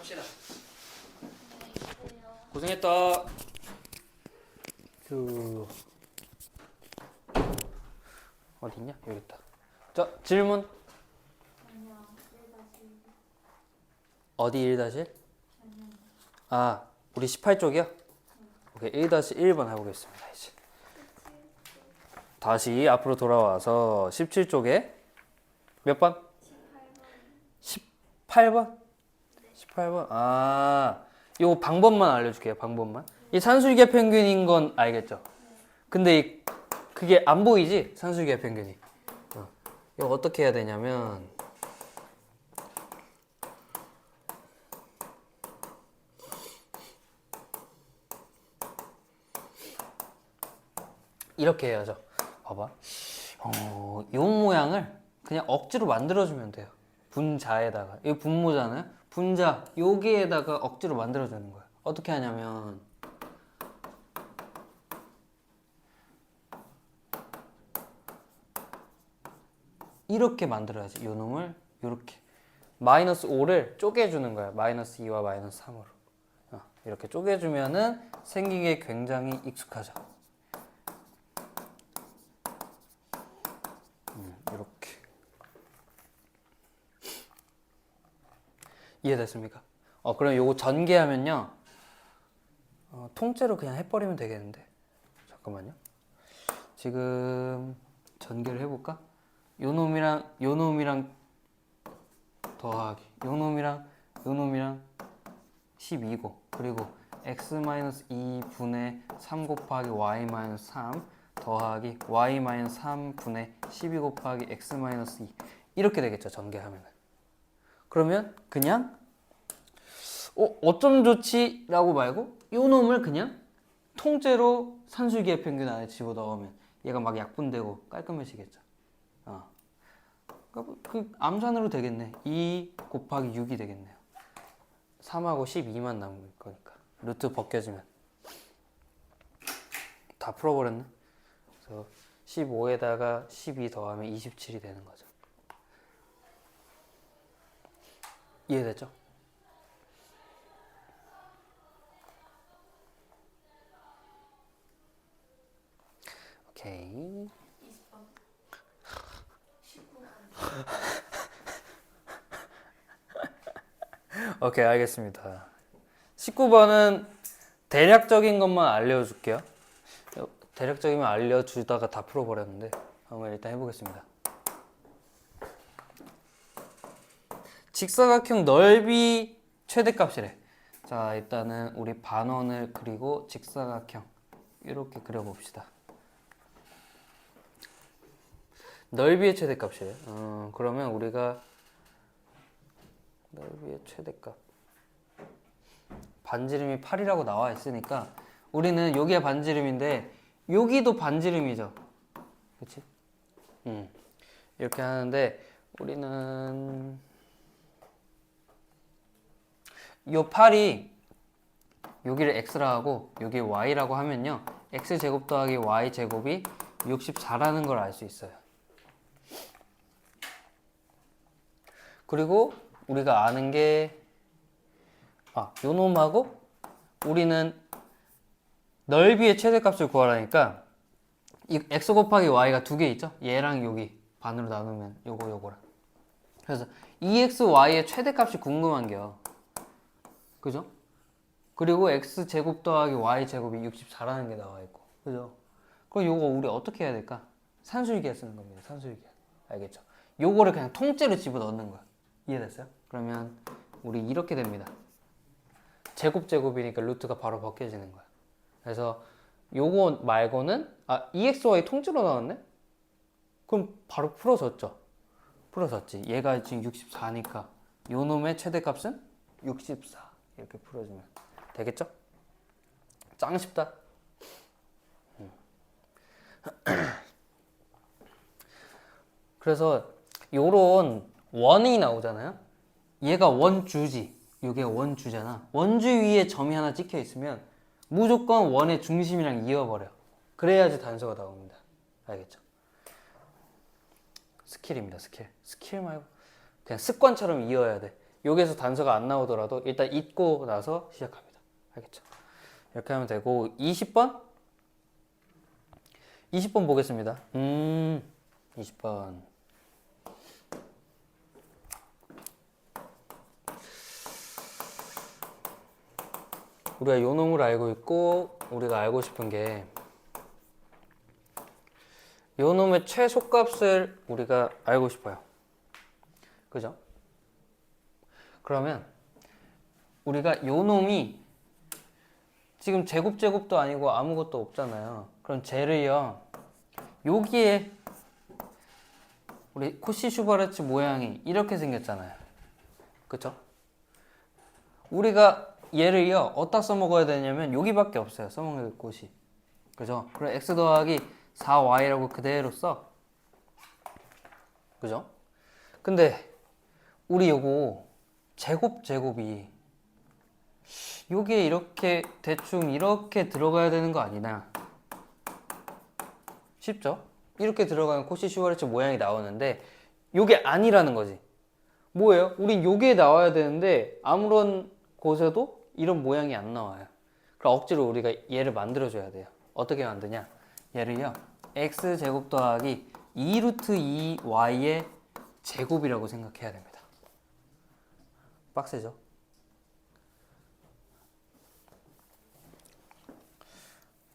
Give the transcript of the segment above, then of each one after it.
합시다. 고생했다. 어딨냐? 여기 있다. 자, 질문. 어디 1-1? 아, 우리 18쪽이요? 오케이, 1-1번 해보겠습니다. 이제 다시 앞으로 돌아와서 17쪽에 몇 번? 18번? 18번? 아, 요 방법만 알려줄게요. 방법만. 이 산술기의 평균인 건 알겠죠? 근데 그게 안 보이지? 산술기의 평균이. 이거 어떻게 해야 되냐면 이렇게 해야죠. 봐봐. 요 모양을 그냥 억지로 만들어주면 돼요. 분자에다가. 이거 분모잖아요? 분자, 여기에다가 억지로 만들어주는 거예요. 어떻게 하냐면 이렇게 만들어야지. 요 놈을 이렇게 마이너스 5를 쪼개주는 거야. 마이너스 2와 마이너스 3으로. 이렇게 쪼개주면은 생기게 굉장히 익숙하죠. 이렇게. 이해됐습니까? 그럼 요거 전개하면요. 통째로 그냥 해버리면 되겠는데. 잠깐만요. 지금 전개를 해볼까? 요 놈이랑 더하기. 요 놈이랑 12고. 그리고 x-2분의 3 곱하기 y-3 더하기 y-3분의 12 곱하기 x-2 이렇게 되겠죠. 전개하면은. 그러면 그냥 어쩜 좋지? 라고 말고 요 놈을 그냥 통째로 산술기의 평균 안에 집어넣으면 얘가 막 약분되고 깔끔해지겠죠. 그러니까 그 암산으로 되겠네. 2 곱하기 6이 되겠네요. 3하고 12만 남을 거니까 루트 벗겨지면 다 풀어버렸네. 그래서 15에다가 12 더하면 27이 되는 거죠. 이해됐죠? 오케이. 오케이, 알겠습니다. 19번은 대략적인 것만 알려줄게요. 대략적이면 알려주다가 다 풀어버렸는데 한번 일단 해보겠습니다. 직사각형 넓이 최대값이래. 자, 일단은 우리 반원을 그리고 직사각형 이렇게 그려봅시다. 넓이의 최대값이래. 그러면 우리가 넓이의 최대값 반지름이 8이라고 나와 있으니까 우리는 여기가 반지름인데 여기도 반지름이죠. 그치? 이렇게 하는데 우리는 요 8이 여기를 x라 하고 여기 y라고 하면요. x제곱 더하기 y제곱이 64라는 걸 알 수 있어요. 그리고 우리가 아는 게 요 놈하고 우리는 넓이의 최대값을 구하라니까 이 x 곱하기 y가 두 개 있죠? 얘랑 여기 반으로 나누면 요거랑 그래서 2xy의 최대값이 궁금한 게요. 그죠? 그리고 x제곱 더하기 y제곱이 64라는 게 나와 있고 그죠? 그럼 요거 우리 어떻게 해야 될까? 산술기에 쓰는 겁니다. 산술기에. 알겠죠? 요거를 그냥 통째로 집어넣는 거야. 이해됐어요? 그러면 우리 이렇게 됩니다. 제곱이니까 루트가 바로 벗겨지는 거야. 그래서 요거 말고는 2xy 통째로 나왔네? 그럼 바로 풀어졌죠? 풀어졌지. 얘가 지금 64니까 요 놈의 최대값은 64 이렇게 풀어주면 되겠죠? 짱 쉽다. 그래서 요런 원이 나오잖아요. 얘가 원주지. 이게 원주잖아. 원주 위에 점이 하나 찍혀 있으면 무조건 원의 중심이랑 이어버려. 그래야지 단수가 나옵니다. 알겠죠? 스킬입니다. 스킬 말고 그냥 습관처럼 이어야 돼. 여기서 단서가 안 나오더라도 일단 잊고 나서 시작합니다. 알겠죠? 이렇게 하면 되고 20번? 20번 보겠습니다. 20번. 우리가 요 놈을 알고 있고 우리가 알고 싶은 게 요 놈의 최소값을 우리가 알고 싶어요. 그죠? 그러면 우리가 요 놈이 지금 제곱도 아니고 아무것도 없잖아요. 그럼 쟤를요 여기에 우리 코시-슈바르츠 모양이 이렇게 생겼잖아요. 그쵸? 우리가 얘를요 어디다 써먹어야 되냐면 여기밖에 없어요. 써먹을 곳이. 그죠? 그럼 x 더하기 4y라고 그대로 써. 그죠? 근데 우리 요거 제곱이 여기에 이렇게 대충 이렇게 들어가야 되는 거 아니나 쉽죠? 이렇게 들어가면 코시-슈바르츠 모양이 나오는데 요게 아니라는 거지. 뭐예요? 우린 요게 나와야 되는데 아무런 곳에도 이런 모양이 안 나와요. 그럼 억지로 우리가 얘를 만들어줘야 돼요. 어떻게 만드냐? 얘를요 x제곱 더하기 2루트 2y의 제곱이라고 생각해야 됩니다. 빡세죠?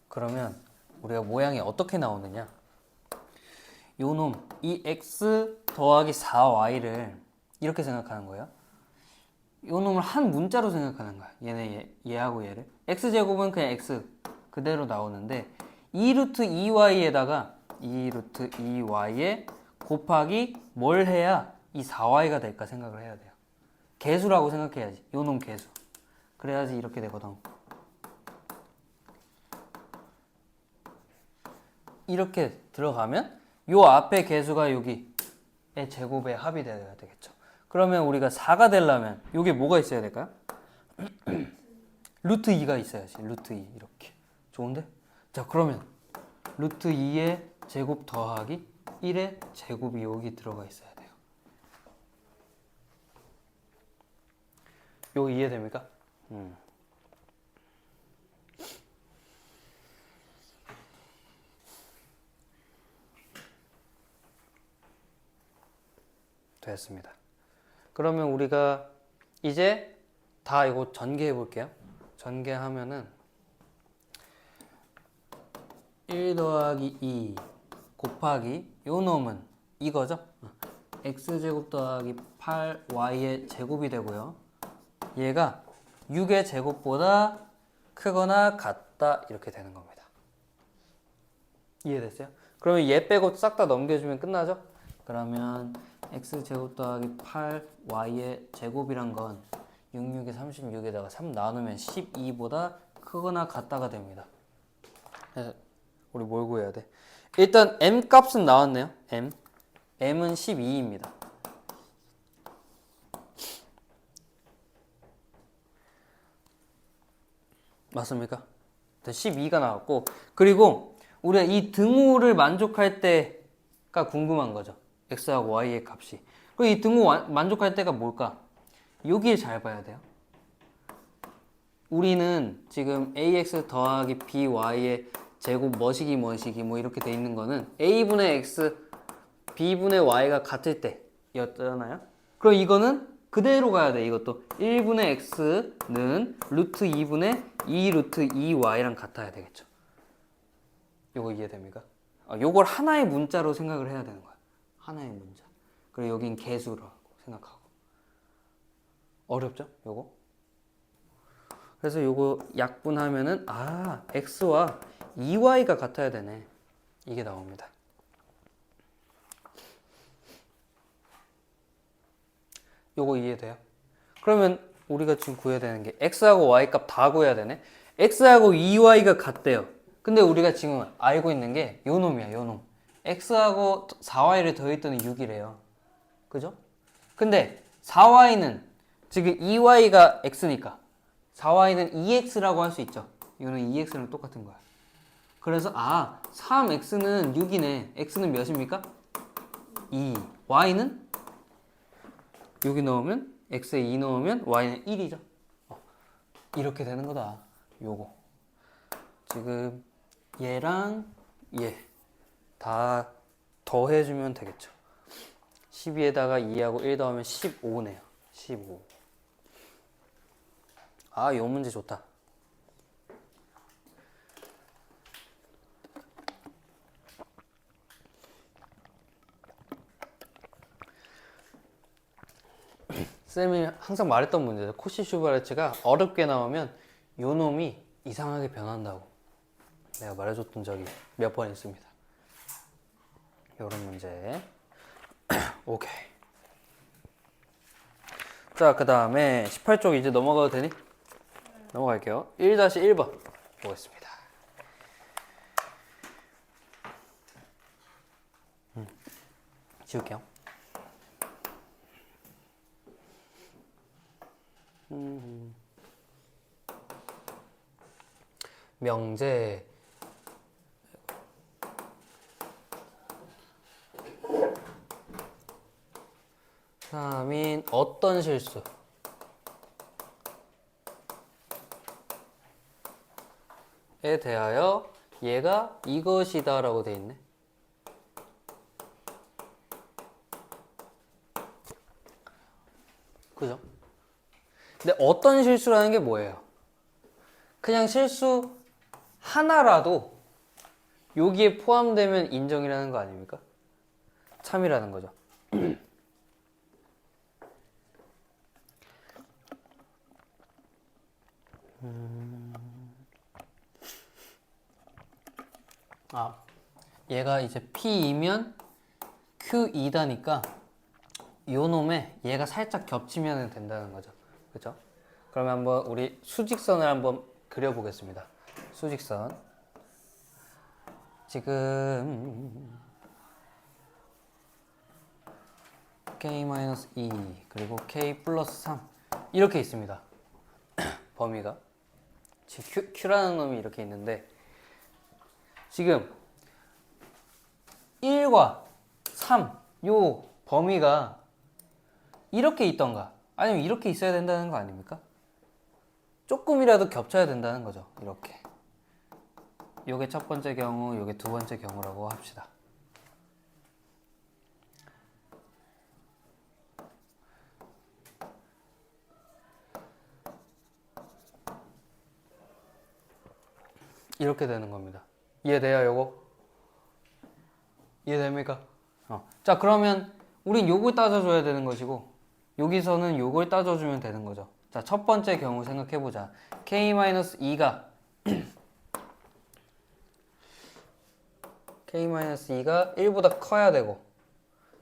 그러면 우리가 모양이 어떻게 나오느냐? 요 놈, 이 x 더하기 4y를 이렇게 생각하는 거예요. 요 놈을 한 문자로 생각하는 거야. 얘하고 얘를. x제곱은 그냥 x 그대로 나오는데 2루트 2y에다가 2루트 2y에 곱하기 뭘 해야 이 4y가 될까 생각을 해야 돼요. 개수라고 생각해야지. 요 놈 개수. 그래야지 이렇게 되거든. 이렇게 들어가면 요 앞에 개수가 여기의 제곱의 합이 되어야 되겠죠. 그러면 우리가 4가 되려면 여기 뭐가 있어야 될까요? 루트 2가 있어야지. 루트 2 이렇게. 좋은데? 자 그러면 루트 2의 제곱 더하기 1의 제곱이 여기 들어가 있어야 돼요. 요거 이해됩니까? 됐습니다. 그러면 우리가 이제 다 이거 전개해 볼게요. 전개하면은 1 더하기 2 곱하기 요 놈은 이거죠? x제곱 더하기 8y의 제곱이 되고요. 얘가 6의 제곱보다 크거나 같다 이렇게 되는 겁니다. 이해됐어요? 그러면 얘 빼고 싹 다 넘겨주면 끝나죠? 그러면 x제곱 더하기 8y의 제곱이란 건 66에 36에다가 3 나누면 12보다 크거나 같다가 됩니다. 그래서 우리 뭘 구해야 돼? 일단 m 값은 나왔네요. m은 12입니다. 맞습니까? 12가 나왔고 그리고 우리가 이 등호를 만족할 때가 궁금한 거죠. x하고 y의 값이. 그리고 이 등호 만족할 때가 뭘까? 여기에 잘 봐야 돼요. 우리는 지금 ax 더하기 by의 제곱 뭐시기 뭐 이렇게 돼 있는 거는 a분의 x, b분의 y가 같을 때였잖아요. 그럼 이거는 그대로 가야 돼. 이것도 1분의 x는 루트 2분의 2 루트 2y랑 같아야 되겠죠. 요거 이해됩니까? 요걸 하나의 문자로 생각을 해야 되는 거야. 하나의 문자. 그리고 여긴 개수라고 생각하고. 어렵죠? 요거? 그래서 요거 약분하면은 x와 2y가 같아야 되네. 이게 나옵니다. 요거 이해돼요? 그러면 우리가 지금 구해야 되는 게 x하고 y 값 다 구해야 되네. x하고 2y가 같대요. 근데 우리가 지금 알고 있는 게 요 놈이야, 요 놈. x하고 4y를 더했더니 6이래요. 그죠? 근데 4y는 지금 2y가 x니까 4y는 2x라고 할 수 있죠. 이거는 2x랑 똑같은 거야. 그래서 3x는 6이네. x는 몇입니까? 2. y는 여기 넣으면 x에 2 넣으면 y는 1이죠. 이렇게 되는 거다. 요거. 지금 얘랑 얘 다 더해주면 되겠죠. 12에다가 2하고 1 더하면 15네요. 15. 아, 요 문제 좋다. 쌤이 항상 말했던 문제죠. 코시-슈바르츠가 어렵게 나오면 요 놈이 이상하게 변한다고 내가 말해줬던 적이 몇 번 있습니다. 요런 문제. 오케이. 자, 그 다음에 18쪽 이제 넘어가도 되니? 넘어갈게요. 1-1번 보겠습니다. 지울게요. 명제. 다음인 어떤 실수에 대하여 얘가 이것이다 라고 돼 있네. 그죠? 근데 어떤 실수라는 게 뭐예요? 그냥 실수 하나라도 여기에 포함되면 인정이라는 거 아닙니까? 참이라는 거죠. 얘가 이제 P이면 Q2다니까 요 놈에 얘가 살짝 겹치면 된다는 거죠. 그죠? 그러면 한번 우리 수직선을 한번 그려보겠습니다. 수직선. 지금 K-2 그리고 K 플러스 3 이렇게 있습니다. 범위가. 지금 Q라는 놈이 이렇게 있는데 지금 1과 3 요 범위가 이렇게 있던가 아니면 이렇게 있어야 된다는 거 아닙니까? 조금이라도 겹쳐야 된다는 거죠. 이렇게. 요게 첫 번째 경우, 요게 두 번째 경우라고 합시다. 이렇게 되는 겁니다. 이해돼요, 요거? 이해됩니까? 자, 그러면 우린 요걸 따져줘야 되는 것이고 여기서는 요걸 따져주면 되는 거죠. 자, 첫 번째 경우 생각해보자. K-2가 K-2가 1보다 커야 되고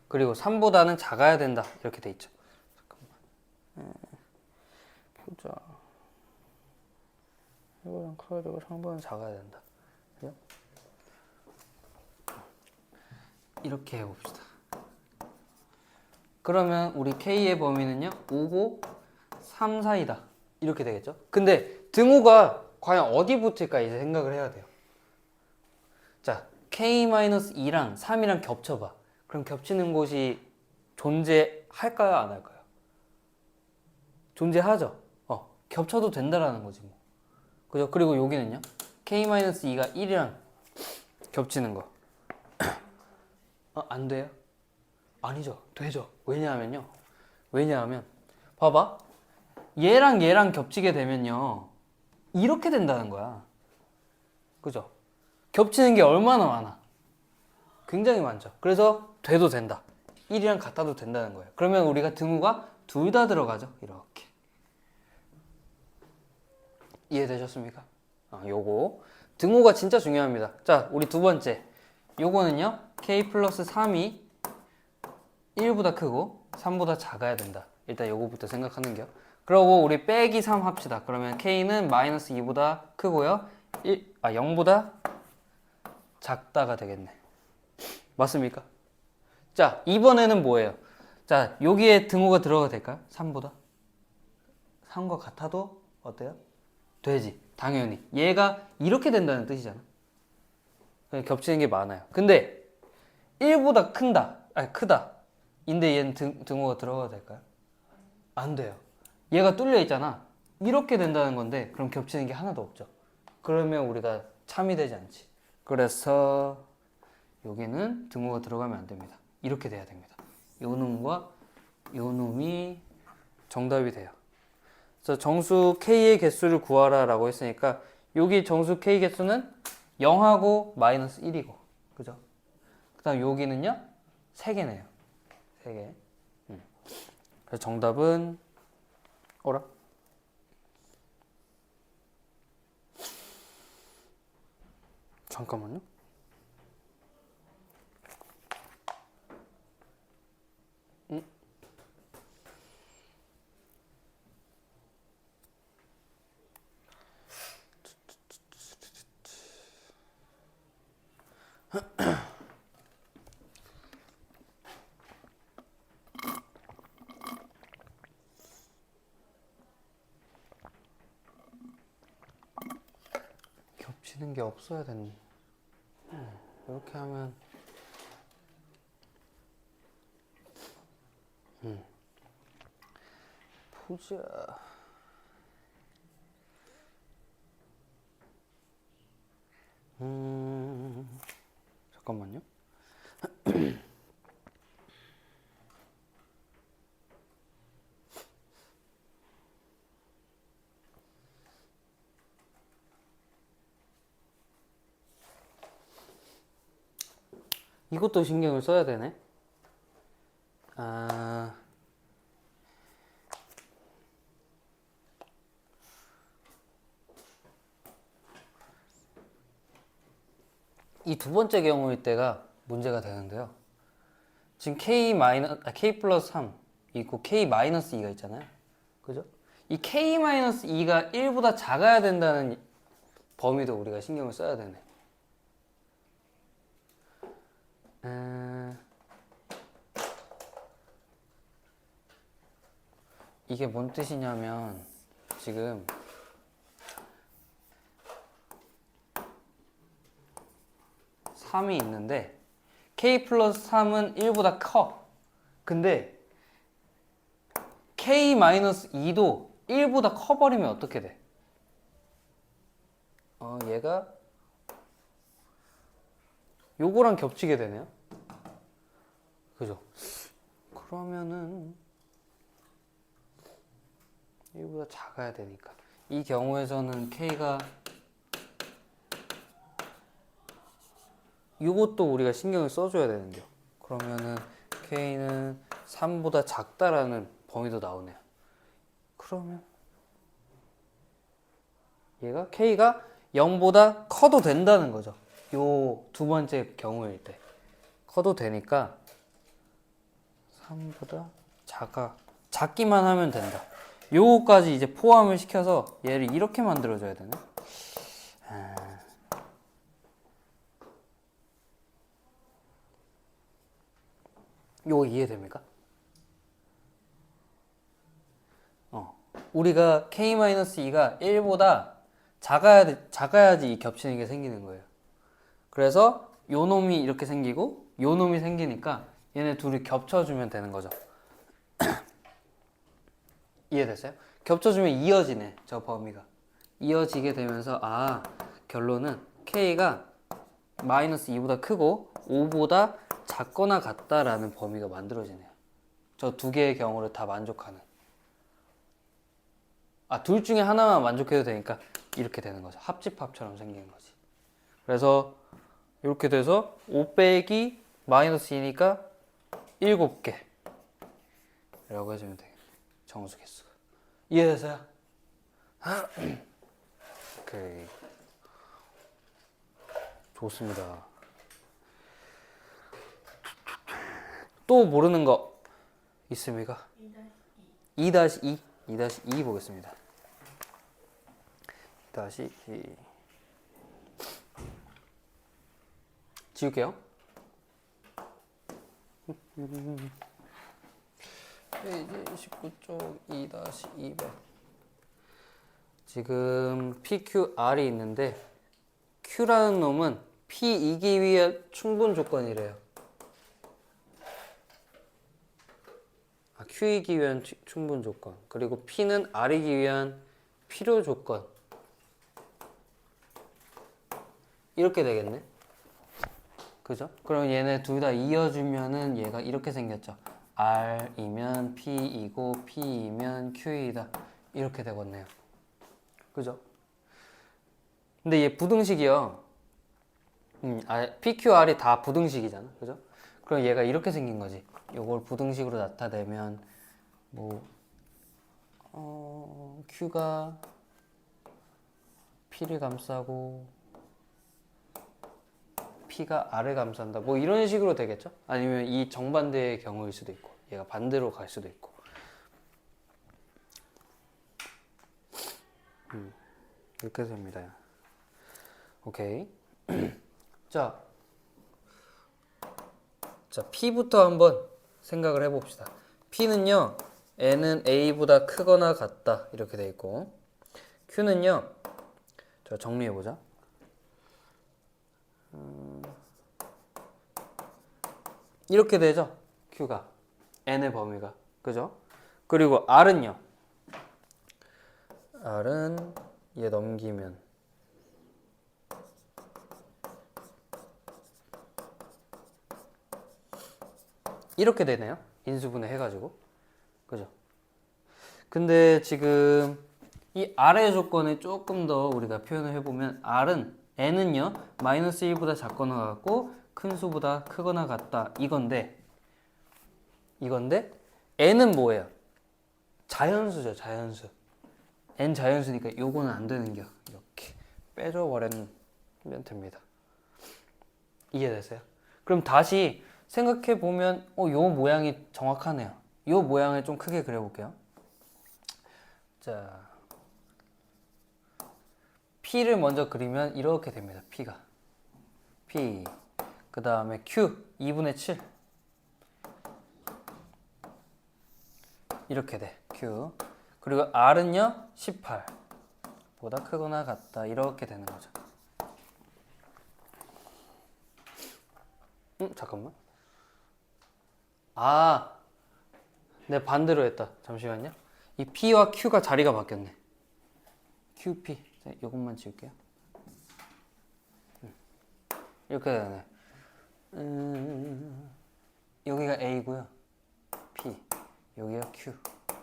그리고 3보다는 작아야 된다 이렇게 돼 있죠. 잠깐만. 보자. 1보다는 커야 되고 3보다는 작아야 된다. 그죠? 이렇게 해봅시다. 그러면 우리 K의 범위는요 5고 3 사이다 이렇게 되겠죠. 근데 등호가 과연 어디 붙을까 이제 생각을 해야 돼요. 자, K-2랑 3이랑 겹쳐봐. 그럼 겹치는 곳이 존재할까요 안 할까요? 존재하죠. 겹쳐도 된다라는 거지 뭐. 그죠? 그리고 여기는요 K-2가 1이랑 겹치는 거 안 돼요? 아니죠. 되죠. 왜냐하면 봐봐. 얘랑 얘랑 겹치게 되면요 이렇게 된다는 거야. 그죠? 겹치는 게 얼마나 많아? 굉장히 많죠. 그래서 돼도 된다. 1이랑 같아도 된다는 거예요. 그러면 우리가 등호가 둘 다 들어가죠. 이렇게. 이해되셨습니까? 요거 등호가 진짜 중요합니다. 자, 우리 두 번째 요거는요 K 플러스 3이 1보다 크고 3보다 작아야 된다. 일단 요거부터 생각하는 게요. 그러고 우리 빼기 3 합시다. 그러면 K는 마이너스 2보다 크고요 0보다 작다가 되겠네. 맞습니까? 자, 이번에는 뭐예요? 자, 여기에 등호가 들어가도 될까요? 3보다? 3과 같아도 어때요? 되지. 당연히. 얘가 이렇게 된다는 뜻이잖아. 겹치는 게 많아요. 근데 1보다 크다. 인데 얘는 등호가 들어가도 될까요? 안 돼요. 얘가 뚫려 있잖아. 이렇게 된다는 건데 그럼 겹치는 게 하나도 없죠. 그러면 우리가 참이 되지 않지. 그래서 여기는 등호가 들어가면 안 됩니다. 이렇게 돼야 됩니다. 요 놈과 요 놈이 정답이 돼요. 그래서 정수 K의 개수를 구하라 라고 했으니까 여기 정수 K 개수는 0하고 마이너스 1이고 그죠? 그 다음 여기는요 3개네요. 3개. 그래서 정답은 어라? 잠깐만요. 겹치는 게 없어야 되는. 이렇게 하면 보자. 잠깐만요. 이것도 신경을 써야 되네. 이 두 번째 경우일 때가 문제가 되는데요. 지금 K 플러스 3 있고 K 마이너스 2가 있잖아요. 그죠? 이 K 마이너스 2가 1보다 작아야 된다는 범위도 우리가 신경을 써야 되네. 이게 뭔 뜻이냐면 지금 (3이) 있는데 K 플러스 3은 1보다 커. 근데 K 마이너스 2도 1보다 커버리면 어떻게 돼? 얘가 요거랑 겹치게 되네요. 그죠? 그러면은 1보다 작아야 되니까 이 경우에서는 K가 이것도 우리가 신경을 써줘야 되는데요. 그러면은 K는 3보다 작다라는 범위도 나오네요. 그러면 얘가 K가 0보다 커도 된다는 거죠. 요 두 번째 경우일 때 커도 되니까 3보다 작기만 하면 된다. 요거까지 이제 포함을 시켜서 얘를 이렇게 만들어줘야 되네. 요거 이해됩니까? 우리가 K-2가 1보다 작아야지 이 겹치는 게 생기는 거예요. 그래서 요 놈이 이렇게 생기고 요 놈이 생기니까 얘네 둘이 겹쳐주면 되는 거죠. 이해됐어요? 겹쳐주면 이어지네, 저 범위가. 이어지게 되면서 결론은 K가 마이너스 2보다 크고 5보다 작거나 같다라는 범위가 만들어지네요. 저 두 개의 경우를 다 만족하는. 둘 중에 하나만 만족해도 되니까 이렇게 되는 거죠. 합집합처럼 생기는 거지. 그래서 이렇게 돼서 5 빼기 마이너스 2니까 7개 라고 해주면 되겠네. 정수 개수가. 이해되세요? 오케이. 좋습니다. 또 모르는 거 있습니까? 2-2 2-2 보겠습니다. 2-2 지울게요. 페이지 19쪽 2-200 지금 PQR이 있는데 Q라는 놈은 P2기 위한 충분 조건이래요. Q이기 위한 충분 조건, 그리고 P는 R이기 위한 필요 조건. 이렇게 되겠네. 그죠? 그럼 얘네 둘 다 이어주면은 얘가 이렇게 생겼죠. R이면 P이고 P이면 Q이다. 이렇게 되겠네요. 그죠? 근데 얘 부등식이요. PQR이 다 부등식이잖아. 그죠? 그럼 얘가 이렇게 생긴 거지. 요걸 부등식으로 나타내면 Q가 P를 감싸고 P가 R을 감싼다. 뭐 이런 식으로 되겠죠? 아니면 이 정반대의 경우일 수도 있고, 얘가 반대로 갈 수도 있고. 이렇게 됩니다. 오케이. 자, P부터 한번 생각을 해봅시다. P는요, N은 A보다 크거나 같다. 이렇게 돼 있고, Q는요, 자, 정리해보자. 이렇게 되죠? Q가. N의 범위가. 그죠? 그리고 R은요, R은 얘 넘기면 이렇게 되네요. 인수분해 해가지고. 그죠? 근데 지금 이 R의 조건을 조금 더 우리가 표현을 해보면 R은 N은요 마이너스 1보다 작거나 같고 큰 수보다 크거나 같다. 이건데 N은 뭐예요? 자연수죠. 자연수. N 자연수니까 요거는 안 되는겨. 이렇게 빼줘버리면 됩니다. 이해됐어요? 그럼 다시 생각해보면 요 모양이 정확하네요. 요 모양을 좀 크게 그려볼게요. 자, P를 먼저 그리면 이렇게 됩니다. P가 P, 그 다음에 Q 2분의 7 이렇게 돼. Q. 그리고 R은요 18 보다 크거나 같다. 이렇게 되는 거죠. 잠깐만. 내 반대로 했다. 잠시만요. 이 P와 Q가 자리가 바뀌었네. QP. 자, 이것만 지울게요. 이렇게 되네. 여기가 A고요. P. 여기가 Q.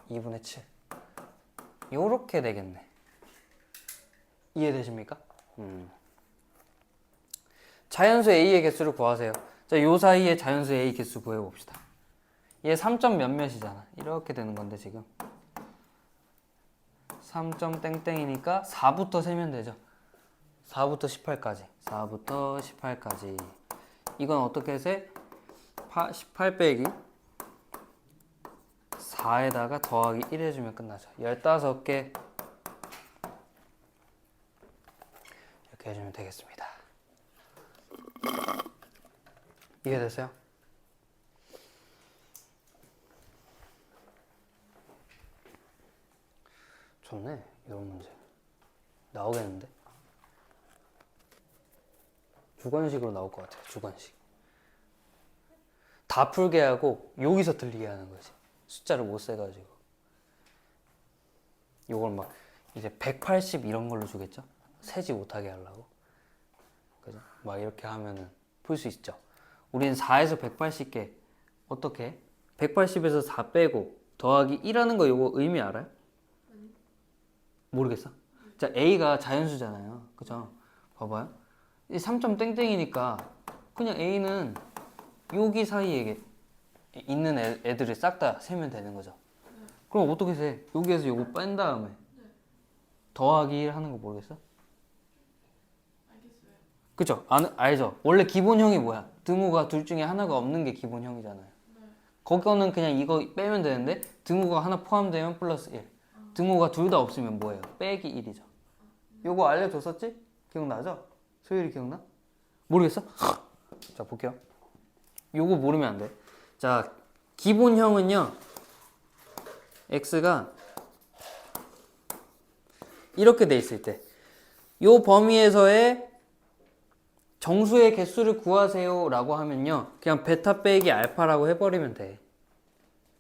2분의 7. 요렇게 되겠네. 이해되십니까? 자연수 A의 개수를 구하세요. 자, 요 사이에 자연수 A 개수 구해봅시다. 얘 3점 몇몇이잖아. 이렇게 되는 건데 지금 3점 땡땡이니까 4부터 세면 되죠. 4부터 18까지 4부터 18까지 이건 어떻게 세? 18 빼기 4에다가 더하기 1 해주면 끝나죠. 15개 이렇게 해주면 되겠습니다. 이해됐어요? 좋네. 이런 문제 나오겠는데? 주관식으로 나올 것 같아요. 주관식. 다 풀게 하고 여기서 들리게 하는 거지. 숫자를 못 세가지고. 요걸 막 이제 180 이런 걸로 주겠죠? 세지 못하게 하려고. 그죠? 막 이렇게 하면은 풀 수 있죠. 우리는 4에서 180개 어떻게? 180에서 4 빼고 더하기 1 하는 거 요거 의미 알아요? 모르겠어? 자, A가 자연수잖아요. 그죠? 봐봐요. 이 3점 땡땡이니까 그냥 A는 여기 사이에 있는 애들을 싹 다 세면 되는 거죠. 그럼 어떻게 세? 여기에서 요거 뺀 다음에 더하기 1 하는 거 모르겠어? 알겠어요. 그쵸? 알죠? 원래 기본형이 뭐야? 등호가 둘 중에 하나가 없는 게 기본형이잖아요. 거기는 그냥 이거 빼면 되는데 등호가 하나 포함되면 플러스 1. 등호가 둘 다 없으면 뭐예요? 빼기 1이죠. 요거 알려줬었지? 기억나죠? 소율이 기억나? 모르겠어? 자, 볼게요. 요거 모르면 안 돼. 자, 기본형은요 x가 이렇게 돼 있을 때 요 범위에서의 정수의 개수를 구하세요 라고 하면요 그냥 베타 빼기 알파라고 해버리면 돼.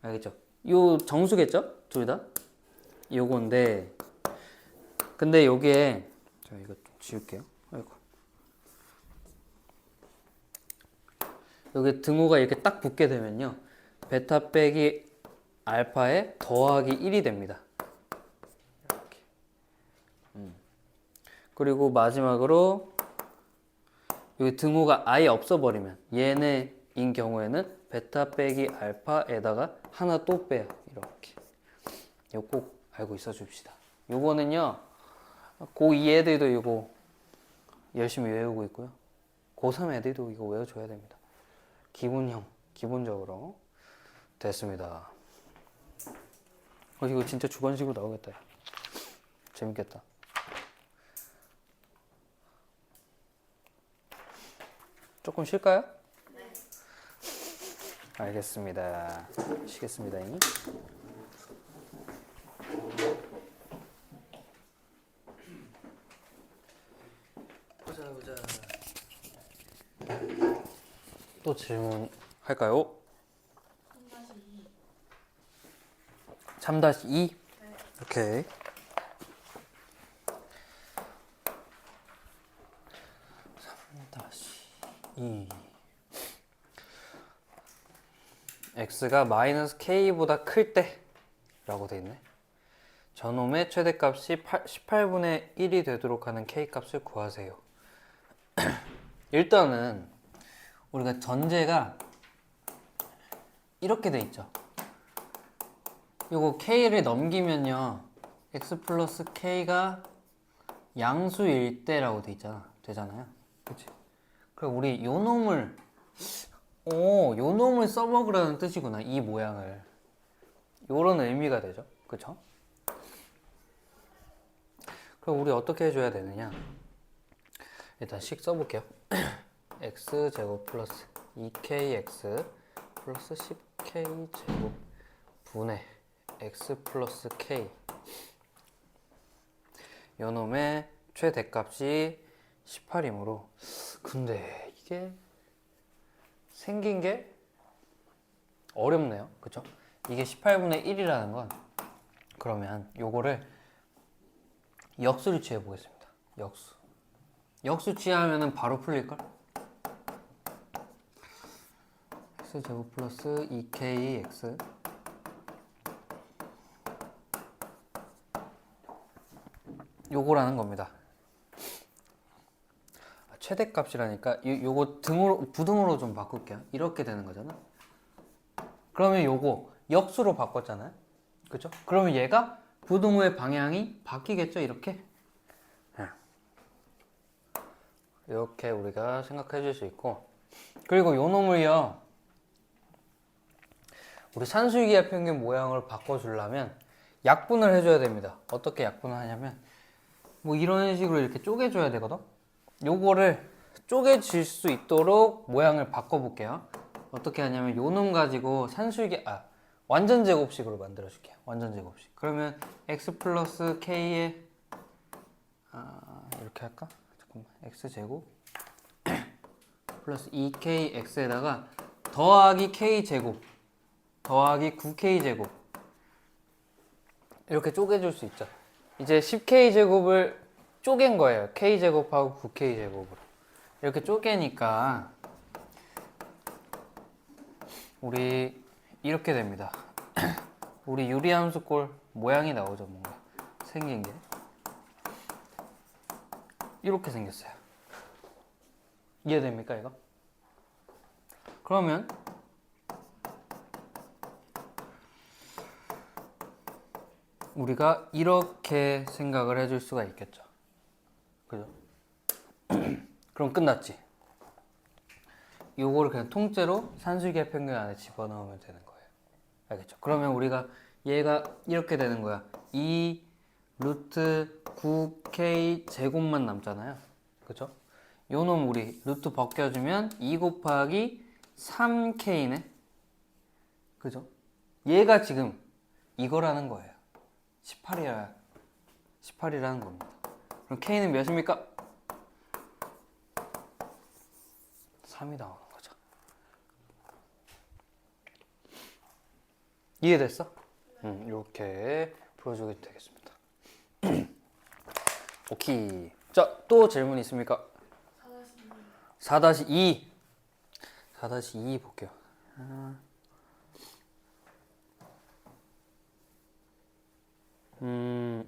알겠죠? 요 정수겠죠? 둘 다? 요건데 근데 요게 자 이거 좀 지울게요. 아이고. 여기 등호가 이렇게 딱 붙게 되면요. 베타 빼기 알파에 더하기 1이 됩니다. 이렇게. 그리고 마지막으로 여기 등호가 아예 없어버리면 얘네인 경우에는 베타 빼기 알파에다가 하나 또 빼요. 이렇게. 이거 꼭 알고 있어 줍시다. 요거는요. 고2 애들도 이거 열심히 외우고 있고요. 고3 애들도 이거 외워줘야 됩니다. 기본적으로 됐습니다. 이거 진짜 주관식으로 나오겠다. 재밌겠다. 조금 쉴까요? 네. 알겠습니다. 쉬겠습니다. 보자. 또 질문할까요? 3-2. 네. 오케이. 3-2. x가 마이너스 k보다 클 때 라고 돼 있네. 저놈의 최대값이 18분의 1이 되도록 하는 k값을 구하세요. 일단은 우리가 전제가 이렇게 돼 있죠. 요거 k를 넘기면요 x 플러스 k가 양수일 때라고 돼 있잖아. 되잖아요. 그치? 그럼 우리 요 놈을 써먹으라는 뜻이구나. 이 모양을. 요런 의미가 되죠. 그쵸? 그럼 우리 어떻게 해줘야 되느냐? 일단 식 써볼게요. x제곱 플러스 2kx 플러스 10k제곱 분의 x 플러스 k 요놈의 최대값이 18이므로 근데 이게 생긴 게 어렵네요. 그쵸? 이게 18분의 1이라는 건 그러면 요거를 역수를 취해 보겠습니다. 역수 취하면은 바로 풀릴걸? x제곱 플러스 2kx 요거라는 겁니다. 최대값이라니까 요거 부등호로 좀 바꿀게요. 이렇게 되는 거잖아. 그러면 요거 역수로 바꿨잖아요. 그쵸? 그러면 얘가 부등호의 방향이 바뀌겠죠? 이렇게 이렇게 우리가 생각해 줄 수 있고 그리고 요 놈을요 우리 산술기의 평균 모양을 바꿔주려면 약분을 해줘야 됩니다. 어떻게 약분을 하냐면 뭐 이런 식으로 이렇게 쪼개줘야 되거든. 요거를 쪼개질 수 있도록 모양을 바꿔볼게요. 어떻게 하냐면 요 놈 가지고 산술기 완전 제곱식으로 만들어 줄게요. 완전 제곱식. 그러면 x 플러스 k에 이렇게 할까? 잠깐만. x 제곱 플러스 2kx에다가 더하기 k 제곱 더하기 9k 제곱 이렇게 쪼개줄 수 있죠. 이제 10k 제곱을 쪼갠 거예요. k 제곱하고 9k 제곱으로 이렇게 쪼개니까 우리 이렇게 됩니다. 우리 유리함수꼴 모양이 나오죠. 뭔가 생긴 게 이렇게 생겼어요. 이해됩니까 이거? 그러면 우리가 이렇게 생각을 해줄 수가 있겠죠. 그죠? 그럼 끝났지. 요거를 그냥 통째로 산술기의 평균 안에 집어넣으면 되는 거예요. 알겠죠? 그러면 우리가 얘가 이렇게 되는 거야. 2 루트 9k 제곱만 남잖아요. 그죠? 요 놈 우리 루트 벗겨주면 2 곱하기 3k네. 그죠? 얘가 지금 이거라는 거예요. 18이라는 겁니다. 그럼 k는 몇입니까? 3이 나오는 거죠. 이해됐어? 이렇게 풀어주게 되겠습니다. 오케이. 자, 또 질문 있습니까? 4-2. 4-2 볼게요.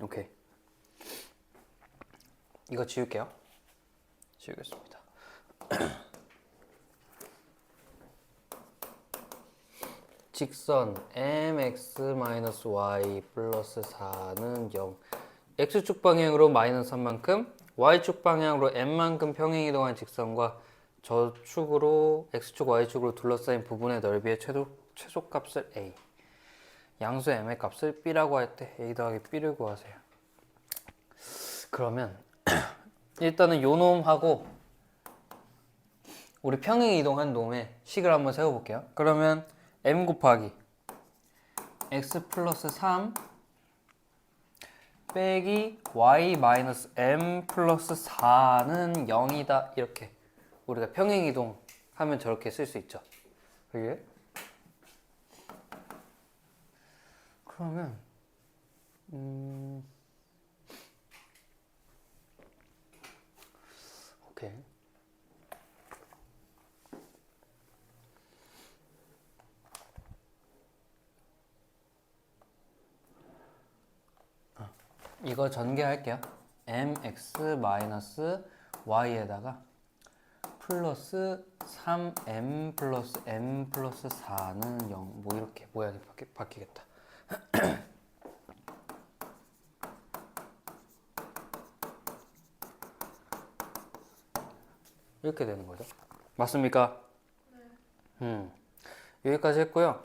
오케이. 이거 지울게요. 지우겠습니다. 직선 mx-y 플러스 4는 0. x축 방향으로 마이너스 3만큼, y축 방향으로 n만큼 평행이동한 직선과 저축으로 x축, y축으로 둘러싸인 부분의 넓이의 최소값을 a. 양수 m의 값을 b라고 할 때 a 더하기 b를 구하세요. 그러면 일단은 요 놈하고 우리 평행이동한 놈의 식을 한번 세워볼게요. 그러면 m 곱하기 x 플러스 3 빼기 y 마이너스 m 플러스 4는 0이다. 이렇게 우리가 평행이동 하면 저렇게 쓸 수 있죠. 그게? 그러면 오케이. 이거 전개할게요. mx 마이너스 y에다가 플러스 3m 플러스 m 플러스 4는 0. 뭐 이렇게 모양이 바뀌겠다. 이렇게 되는 거죠. 맞습니까? 네. 여기까지 했고요.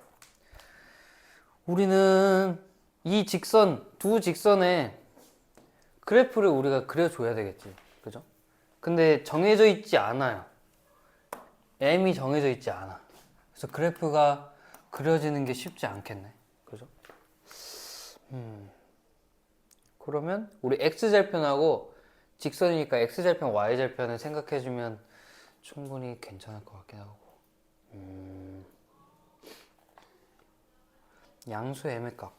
우리는 이 직선, 두 직선에 그래프를 우리가 그려줘야 되겠지. 그죠? 근데 정해져 있지 않아요. m이 정해져 있지 않아. 그래서 그래프가 그려지는 게 쉽지 않겠네. 그죠? 그러면 우리 x절편하고 직선이니까 x절편, y절편을 생각해주면 충분히 괜찮을 것 같긴 하고. 양수 m의 값.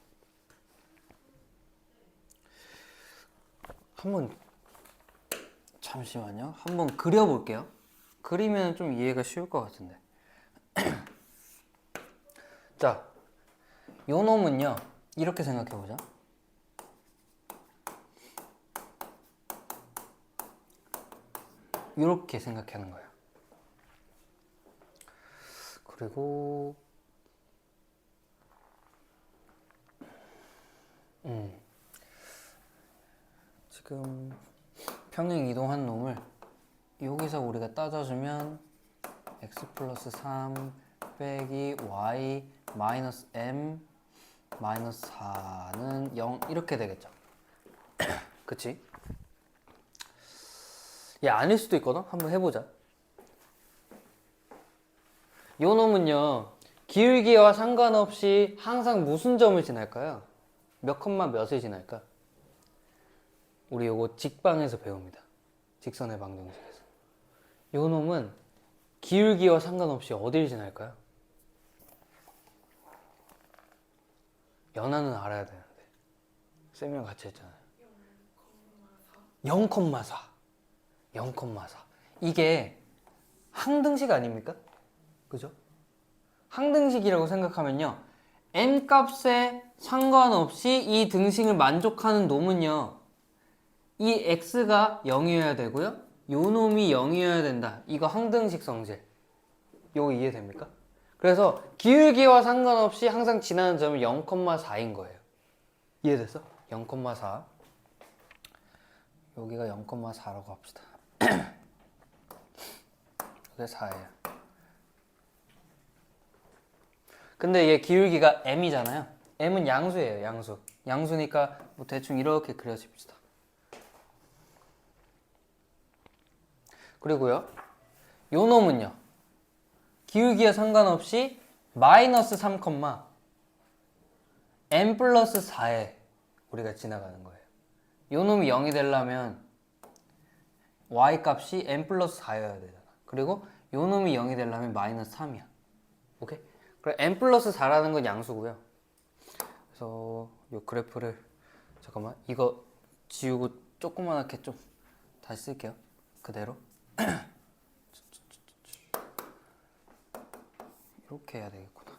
한번 잠시만요. 한번 그려볼게요. 그리면 좀 이해가 쉬울 것 같은데. 자, 요 놈은요. 이렇게 생각해보자. 이렇게 생각하는 거예요. 그리고 지금 평행 이동한 놈을 여기서 우리가 따져주면 x 플러스 3 빼기 y 마이너스 m 마이너스 4는 0 이렇게 되겠죠. 그치? 얘 아닐 수도 있거든? 한번 해보자. 요 놈은요 기울기와 상관없이 항상 무슨 점을 지날까요? 몇 컴마 몇을 지날까? 우리 요거 직방에서 배웁니다. 직선의 방정식에서. 요 놈은 기울기와 상관없이 어딜 지날까요? 연하는 알아야 되는데 쌤이랑 같이 했잖아요. 0,4 0,4 이게 항등식 아닙니까? 그죠? 항등식이라고 생각하면요 n 값에 상관없이 이 등식을 만족하는 놈은요 이 x가 0이어야 되고요 요 놈이 0이어야 된다. 이거 항등식 성질. 요거 이해됩니까? 그래서 기울기와 상관없이 항상 지나는 점은 0,4인 거예요. 이해됐어? 0,4 여기가 0,4라고 합시다. 이게 4예요. 근데 얘 기울기가 m이잖아요. m은 양수예요. 양수. 양수니까 뭐 대충 이렇게 그려집시다. 그리고요 요 놈은요 기울기와 상관없이 마이너스 3, m 플러스 4에 우리가 지나가는 거예요. 요 놈이 0이 되려면 y 값이 m 플러스 4여야 되잖아. 그리고 요 놈이 0이 되려면 마이너스 3이야. 오케이? 그럼 m 플러스 4라는 건 양수고요. 그래서 요 그래프를 잠깐만 이거 지우고 조그만하게 좀 다시 쓸게요. 그대로 이렇게 해야 되겠구나.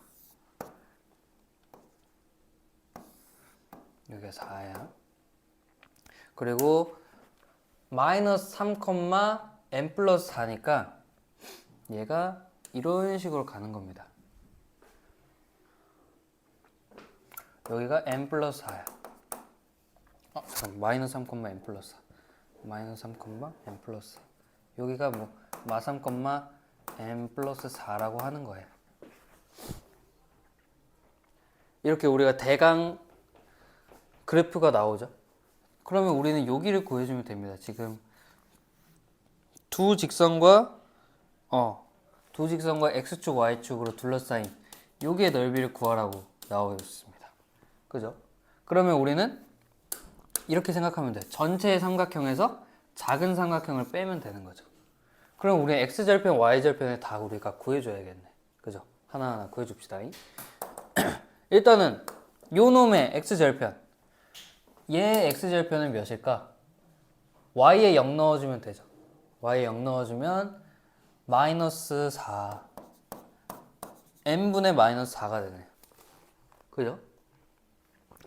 여기가 4야. 그리고 마이너스 3, n 플러스 4니까 얘가 이런 식으로 가는 겁니다. 여기가 n 플러스 4야. 잠깐 마이너스 3, n 플러스 4. 마이너스 3, n 플러스 4. 여기가 뭐 마3, n 플러스 4라고 하는 거예요. 이렇게 우리가 대강 그래프가 나오죠. 그러면 우리는 여기를 구해주면 됩니다. 지금 두 직선과 x축, y축으로 둘러싸인 여기의 넓이를 구하라고 나와 있습니다. 그죠? 그러면 우리는 이렇게 생각하면 돼. 전체의 삼각형에서 작은 삼각형을 빼면 되는 거죠. 그럼 우리 x절편, y절편을 다 우리가 구해줘야겠네. 그죠? 하나하나 구해줍시다. 일단은 요 놈의 x절편, 얘의 x절편은 몇일까? y에 0 넣어주면 되죠. y에 0 넣어주면 마이너스 4 n분의 마이너스 4가 되네요. 그죠?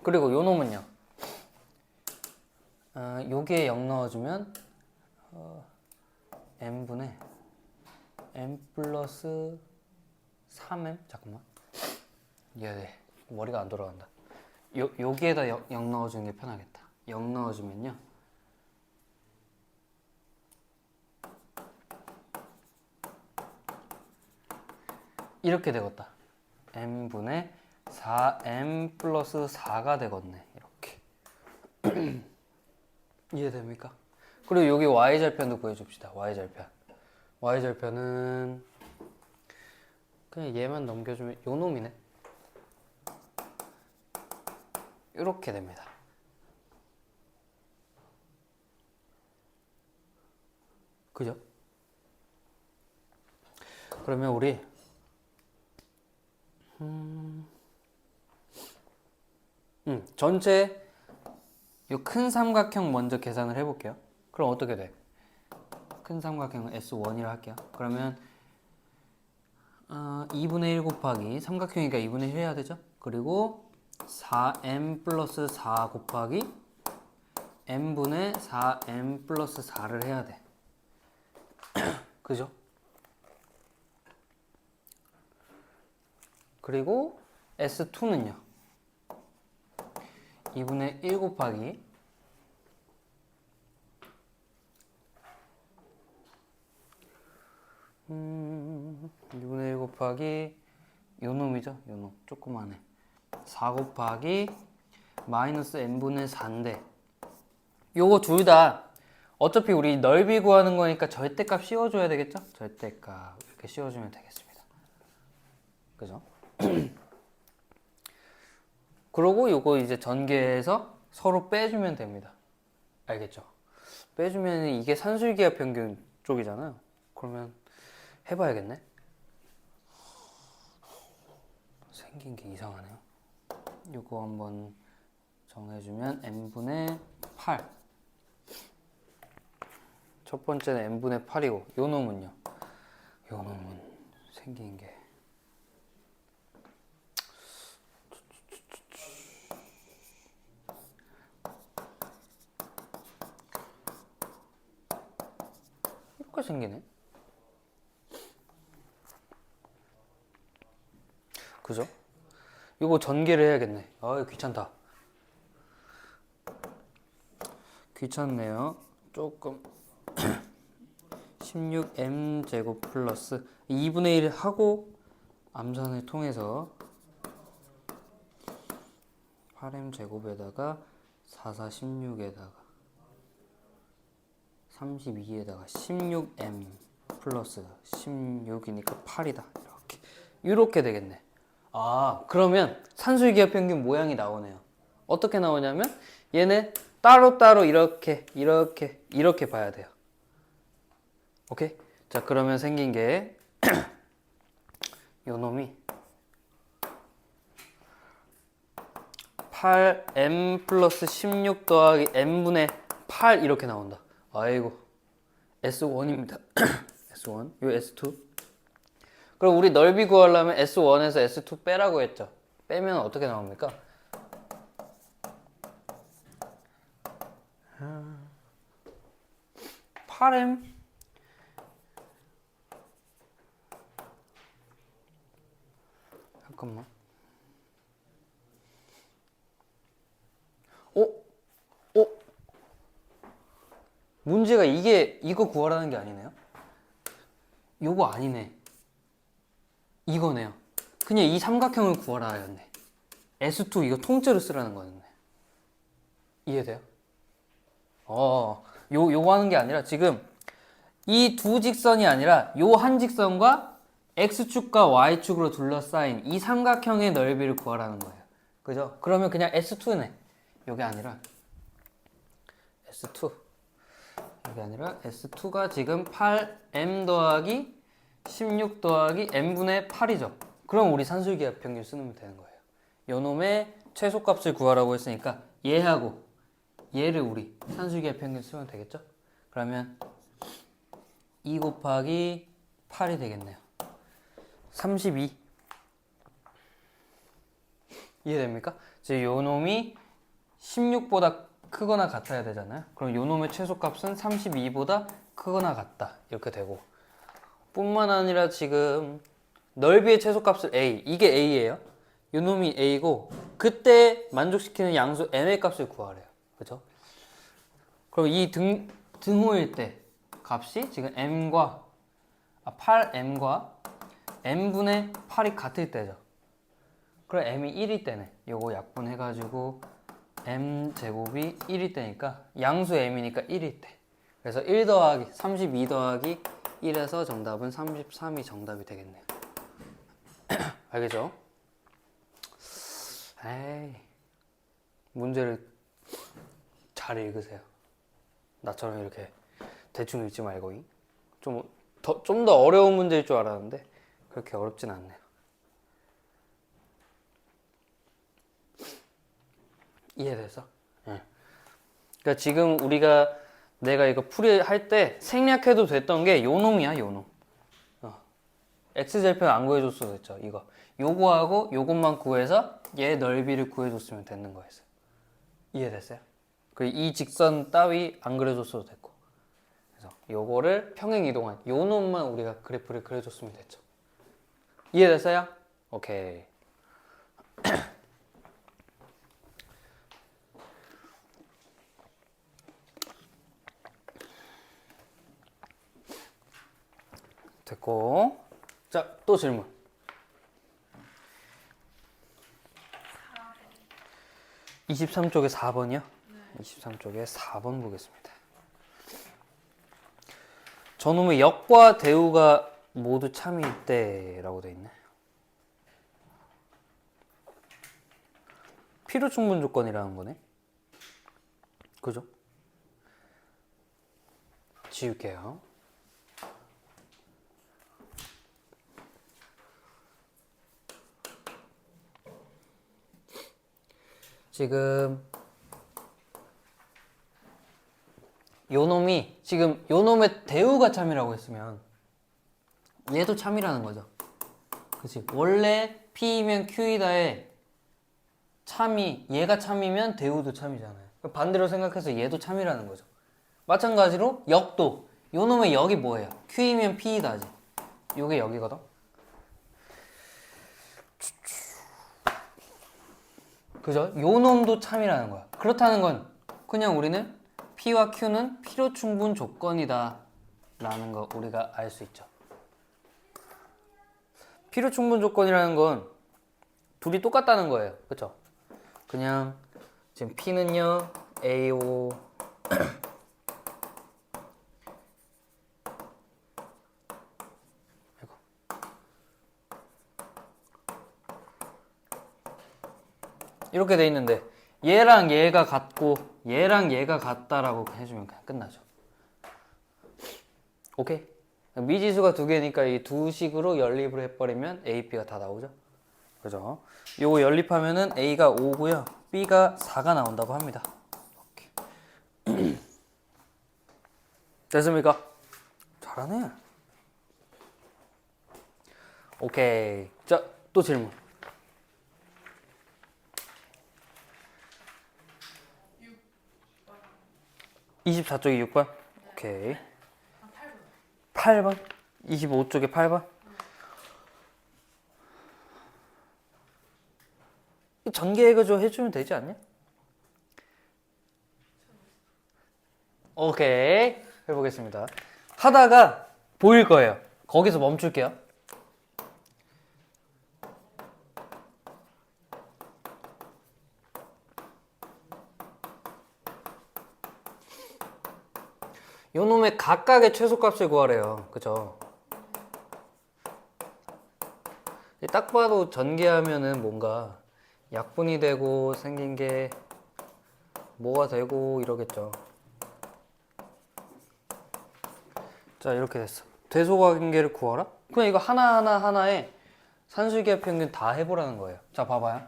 그리고 요 놈은요. 여기에 0 넣어주면 n분의 n 플러스 3m? 잠깐만. 네. 머리가 안 돌아간다. 여기에다 0 넣어주는 게 편하겠다. 0 넣어주면요. 이렇게 되겠다. n분의 4m 플러스 4가 되겠네. 이렇게. 이해됩니까? 그리고 여기 y절편도 구해줍시다. y절편. y절편은 그냥 얘만 넘겨주면 요 놈이네. 이렇게 됩니다. 그죠? 그러면 우리 전체 이 큰 삼각형 먼저 계산을 해볼게요. 그럼 어떻게 돼? 큰 삼각형 S1이라 할게요. 그러면 2분의 1 곱하기 삼각형이니까 2분의 1 해야 되죠? 그리고 4m 플러스 4 곱하기 n분의 4m 플러스 4를 해야 돼. 그죠? 그리고 S2는요. 2분의 1 곱하기 2분의 1 곱하기 요 놈이죠? 요 놈. 조그만해. 4 곱하기 마이너스 n분의 4인데 요거 둘 다 어차피 우리 넓이 구하는 거니까 절대값 씌워줘야 되겠죠? 절대값 이렇게 씌워주면 되겠습니다. 그죠? 그러고 요거 이제 전개해서 서로 빼주면 됩니다. 알겠죠? 빼주면 이게 산술기하 평균 쪽이잖아요. 그러면 해봐야겠네. 생긴 게 이상하네요. 요거 한번 정해주면 n분의 8. 첫 번째는 n분의 8이고 요 놈은요. 요 놈은 생긴 게 이렇게 생기네. 그죠? 이거 전개를 해야겠네. 귀찮다. 귀찮네요. 조금 16m 제곱 플러스 2분의 1 하고 암산을 통해서 8m 제곱에다가 4, 4, 16에다가 32에다가 16m 플러스 16이니까 8이다. 이렇게 되겠네. 그러면 산술기하 평균 모양이 나오네요. 어떻게 나오냐면 얘네 따로따로 이렇게 봐야 돼요. 오케이? 자, 그러면 생긴 게 요 놈이 8m 플러스 16 더하기 m분의 8 이렇게 나온다. 아이고 S1입니다. S1, 요 S2. 그럼 우리 넓이 구하려면 S1에서 S2 빼라고 했죠. 빼면 어떻게 나옵니까? 8m 잠깐만. 문제가 이거 구하라는 게 아니네요. 요거 아니네. 이거네요. 그냥 이 삼각형을 구하라였네. S2 이거 통째로 쓰라는 거였네. 이해돼요? 요거 하는 게 아니라 지금 이 두 직선이 아니라 요 한 직선과 X축과 Y축으로 둘러싸인 이 삼각형의 넓이를 구하라는 거예요. 그죠? 그러면 그냥 S2네. 요게 아니라 S2. 이게 아니라 S2가 지금 8m 더하기 16 더하기 m분의 8이죠. 그럼 우리 산술기하 평균 쓰면 되는 거예요. 요 놈의 최소값을 구하라고 했으니까 얘하고 얘를 우리 산술기하 평균 쓰면 되겠죠? 그러면 2 곱하기 8이 되겠네요. 32. 이해됩니까? 이제 요 놈이 16보다 크거나 같아야 되잖아요. 그럼 요 놈의 최소값은 32보다 크거나 같다. 이렇게 되고 뿐만 아니라 지금 넓이의 최소값을 A, 이게 A예요. 요 놈이 A고 그때 만족시키는 양수 M의 값을 구하래요. 그죠? 그럼 이 등호일 때 값이 지금 8M과 M분의 8이 같을 때죠. 그럼 M이 1일 때네. 요거 약분해가지고 M제곱이 1일 때니까 양수 M이니까 1일 때. 그래서 1 더하기 32 더하기 1에서 정답은 33이 정답이 되겠네요. 알겠죠? 에이, 문제를 잘 읽으세요. 나처럼 이렇게 대충 읽지 말고 좀 더 어려운 문제일 줄 알았는데 그렇게 어렵진 않네요. 이해돼서? 네. 그러니까 지금 내가 이거 풀이할 때 생략해도 됐던 게 요 놈이야, 요 놈. X절편 안 구해줬어도 됐죠, 이거. 요거하고 요것만 구해서 얘 넓이를 구해줬으면 되는 거였어요. 이해됐어요? 그리고 이 직선 따위 안 그려줬어도 됐고. 그래서 요거를 평행 이동한 요 놈만 우리가 그래프를 그려줬으면 됐죠. 이해됐어요? 오케이. 됐고. 자, 또 질문. 23쪽에 4번이요? 네. 23쪽에 4번 보겠습니다. 저놈의 역과 대우가 모두 참일 때라고 돼 있네. 필요 충분 조건이라는 거네. 그죠? 지울게요. 지금 요놈이 지금 요놈의 대우가 참이라고 했으면 얘도 참이라는 거죠. 그치? 원래 P이면 Q이다의 참이 얘가 참이면 대우도 참이잖아요. 반대로 생각해서 얘도 참이라는 거죠. 마찬가지로 역도 요놈의 역이 뭐예요? Q이면 P이다지. 요게 역이거든. 그죠? 요 놈도 참이라는 거야. 그렇다는 건 그냥 우리는 P와 Q는 필요 충분 조건이다 라는 거 우리가 알 수 있죠. 필요 충분 조건이라는 건 둘이 똑같다는 거예요. 그쵸? 그냥 지금 P는요 AO 이렇게 돼 있는데 얘랑 얘가 같고 얘랑 얘가 같다라고 해주면 그냥 끝나죠. 오케이? 미지수가 두 개니까 이 두 식으로 연립을 해버리면 A, B가 다 나오죠. 그죠? 요거 연립하면은 A가 5고요 B가 4가 나온다고 합니다. 오케이. 됐습니까? 잘하네. 오케이. 자, 또 질문. 24쪽이 6번? 오케이. 8번? 25쪽에 8번? 전개해가지고 해주면 되지 않냐? 오케이. 해보겠습니다. 하다가 보일 거예요. 거기서 멈출게요. 요 놈의 각각의 최소값을 구하래요. 그죠? 딱 봐도 전개하면은 뭔가 약분이 되고 생긴 게 뭐가 되고 이러겠죠. 자, 이렇게 됐어. 대소관계를 구하라? 그냥 이거 하나에 산술기하 평균 다 해보라는 거예요. 자, 봐봐요.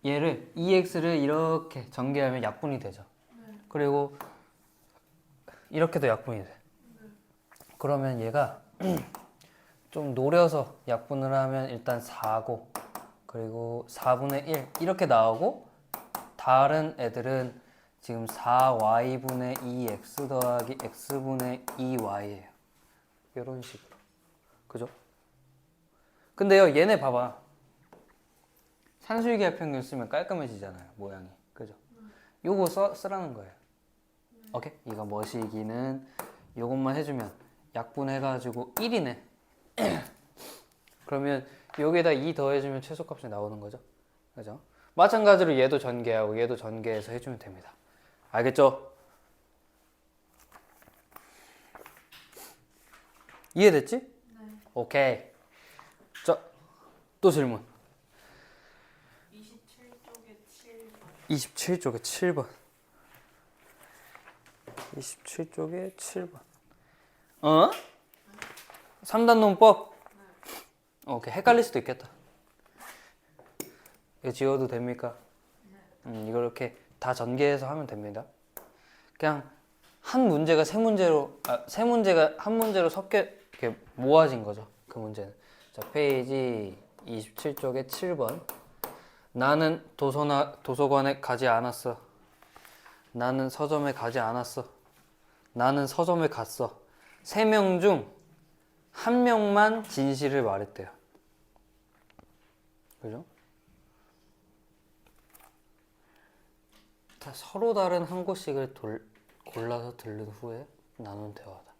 얘를 EX를 이렇게 전개하면 약분이 되죠. 그리고 이렇게도 약분이 돼. 그러면 얘가 좀 노려서 약분을 하면 일단 4고 그리고 4분의 1 이렇게 나오고 다른 애들은 지금 4y분의 2x 더하기 x분의 2y예요. 이런 식으로. 그죠? 근데요, 얘네 봐봐. 산술기하 평균 쓰면 깔끔해지잖아요, 모양이. 그죠? 요거 쓰라는 거예요. 오케이? 이거 머시기는 요것만 해주면 약분해가지고 1이네. 그러면 여기에다 2 더해주면 최소값이 나오는 거죠. 그죠? 마찬가지로 얘도 전개하고 얘도 전개해서 해주면 됩니다. 알겠죠? 이해됐지? 네. 오케이. 자, 또 질문. 27쪽에 7번. 27쪽에 7번. 27쪽에 7번. 어? 3단 논법? 네. 오케이. 헷갈릴 수도 있겠다. 이거 지워도 됩니까? 네. 이거 이렇게 다 전개해서 하면 됩니다. 그냥 한 문제가 세 문제가 한 문제로 섞여 이렇게 모아진 거죠. 그 문제는. 자, 페이지 27쪽에 7번. 나는 도서관에 가지 않았어. 나는 서점에 가지 않았어. 나는 서점에 갔어. 3명 중 1명만 진실을 말했대요. 그죠? 서로 다른 한 곳씩을 골라서 들른 후에 나눈 대화다.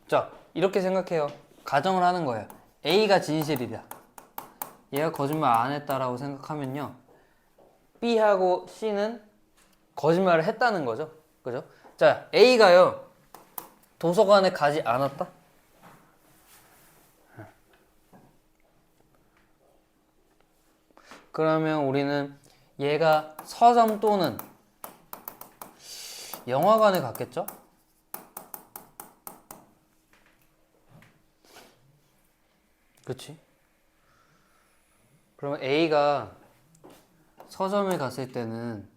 자, 이렇게 생각해요. 가정을 하는 거예요. A가 진실이다. 얘가 거짓말 안 했다라고 생각하면요. B하고 C는 거짓말을 했다는 거죠. 그죠? 자, A가요. 도서관에 가지 않았다? 그러면 우리는 얘가 서점 또는 영화관에 갔겠죠? 그치? 그러면 A가 서점에 갔을 때는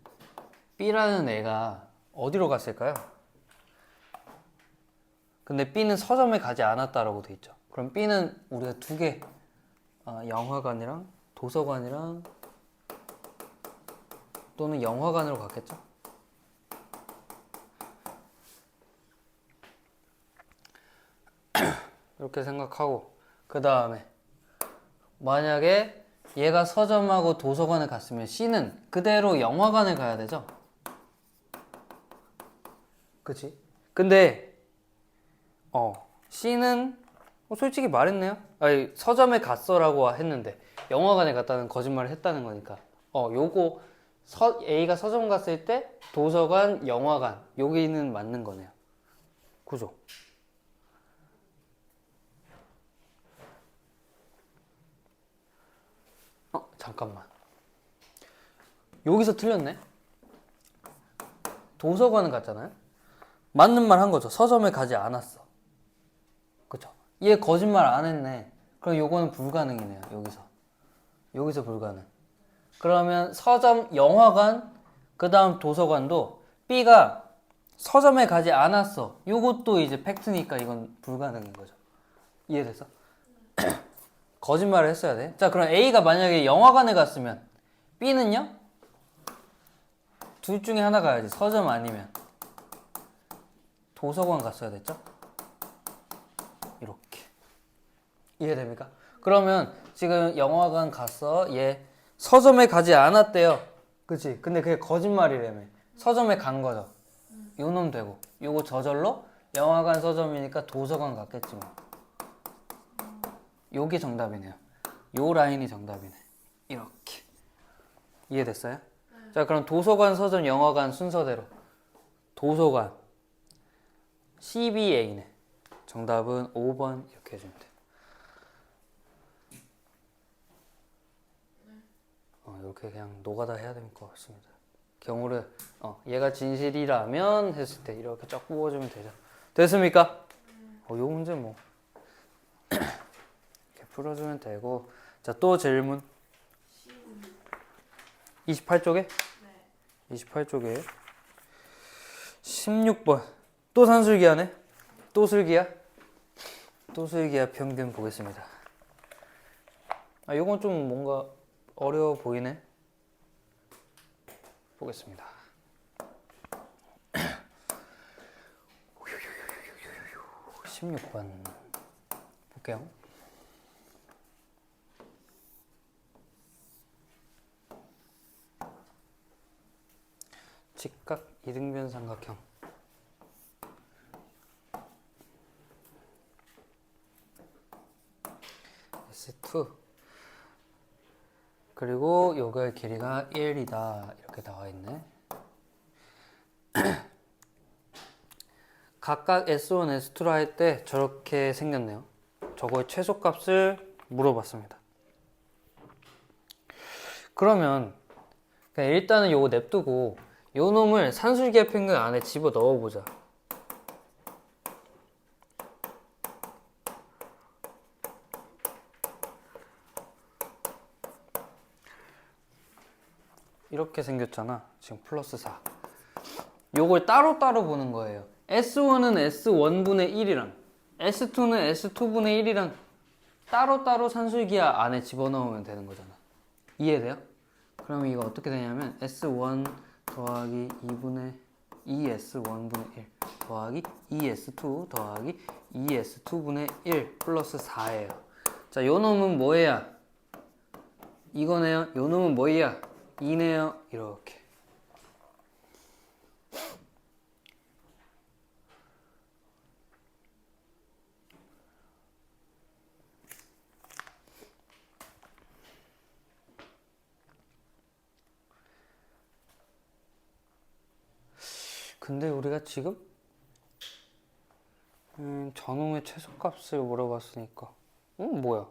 B라는 애가 어디로 갔을까요? 근데 B는 서점에 가지 않았다라고 돼 있죠. 그럼 B는 우리가 두 개, 영화관이랑 도서관이랑 또는 영화관으로 갔겠죠? 이렇게 생각하고 그 다음에 만약에 얘가 서점하고 도서관에 갔으면 C는 그대로 영화관에 가야 되죠? 그치? 근데 C는 솔직히 말했네요. 아니, 서점에 갔어라고 했는데 영화관에 갔다는 거짓말을 했다는 거니까 요거 A가 서점 갔을 때 도서관, 영화관 여기는 맞는 거네요. 그죠? 잠깐만. 여기서 틀렸네. 도서관은 갔잖아요. 맞는 말 한 거죠. 서점에 가지 않았어. 그쵸? 얘 거짓말 안 했네. 그럼 요거는 불가능이네요. 여기서 불가능. 그러면 서점, 영화관, 그 다음 도서관도 B가 서점에 가지 않았어. 요것도 이제 팩트니까 이건 불가능인 거죠. 이해됐어? 거짓말을 했어야 돼. 자, 그럼 A가 만약에 영화관에 갔으면 B는요? 둘 중에 하나 가야지. 서점 아니면 도서관 갔어야 됐죠? 이렇게. 이해됩니까? 그러면 지금 영화관 갔어. 얘 서점에 가지 않았대요. 그치? 근데 그게 거짓말이라며. 서점에 간 거죠. 요 놈 되고. 요거 저절로 영화관 서점이니까 도서관 갔겠지 뭐. 요게 정답이네요. 요 라인이 정답이네. 이렇게. 이해됐어요? 자, 그럼 도서관, 서점, 영화관 순서대로. 도서관. CBA네. 정답은 5번 이렇게 해주면 돼. 이렇게 그냥 노가다 해야 될 것 같습니다. 경우를 얘가 진실이라면 했을 때 이렇게 쫙 뽑아주면 되죠. 됐습니까? 요 문제 뭐 이렇게 풀어주면 되고. 자, 또 질문. 28쪽에? 네. 28쪽에 16번. 또 산술기하네? 또 슬기야? 또 슬기야 평균 보겠습니다. 요건 좀 뭔가 어려워 보이네. 보겠습니다. (16번) 볼게요. 직각 이등변 삼각형. S2 그리고 요거의 길이가 1이다 이렇게 나와 있네. 각각 S1, S2로 할 때 저렇게 생겼네요. 저거의 최소값을 물어봤습니다. 그러면 그냥 일단은 요거 냅두고 요 놈을 산술기하 평균 안에 집어 넣어보자. 이렇게 생겼잖아. 지금 플러스 4. 요걸 따로따로 보는 거예요. S1은 S1분의 1이랑 S2는 S2분의 1이랑 따로따로 산술기하 안에 집어넣으면 되는 거잖아. 이해돼요? 그럼 이거 어떻게 되냐면 S1 더하기 2분의 2S1분의 1 더하기 2S2 더하기 2S2분의 1 플러스 4예요. 자, 요 놈은 뭐예요? 이거네요. 요 놈은 뭐예요? 2네요. 이렇게. 근데 우리가 지금 저놈의 최소값을 물어봤으니까 뭐야?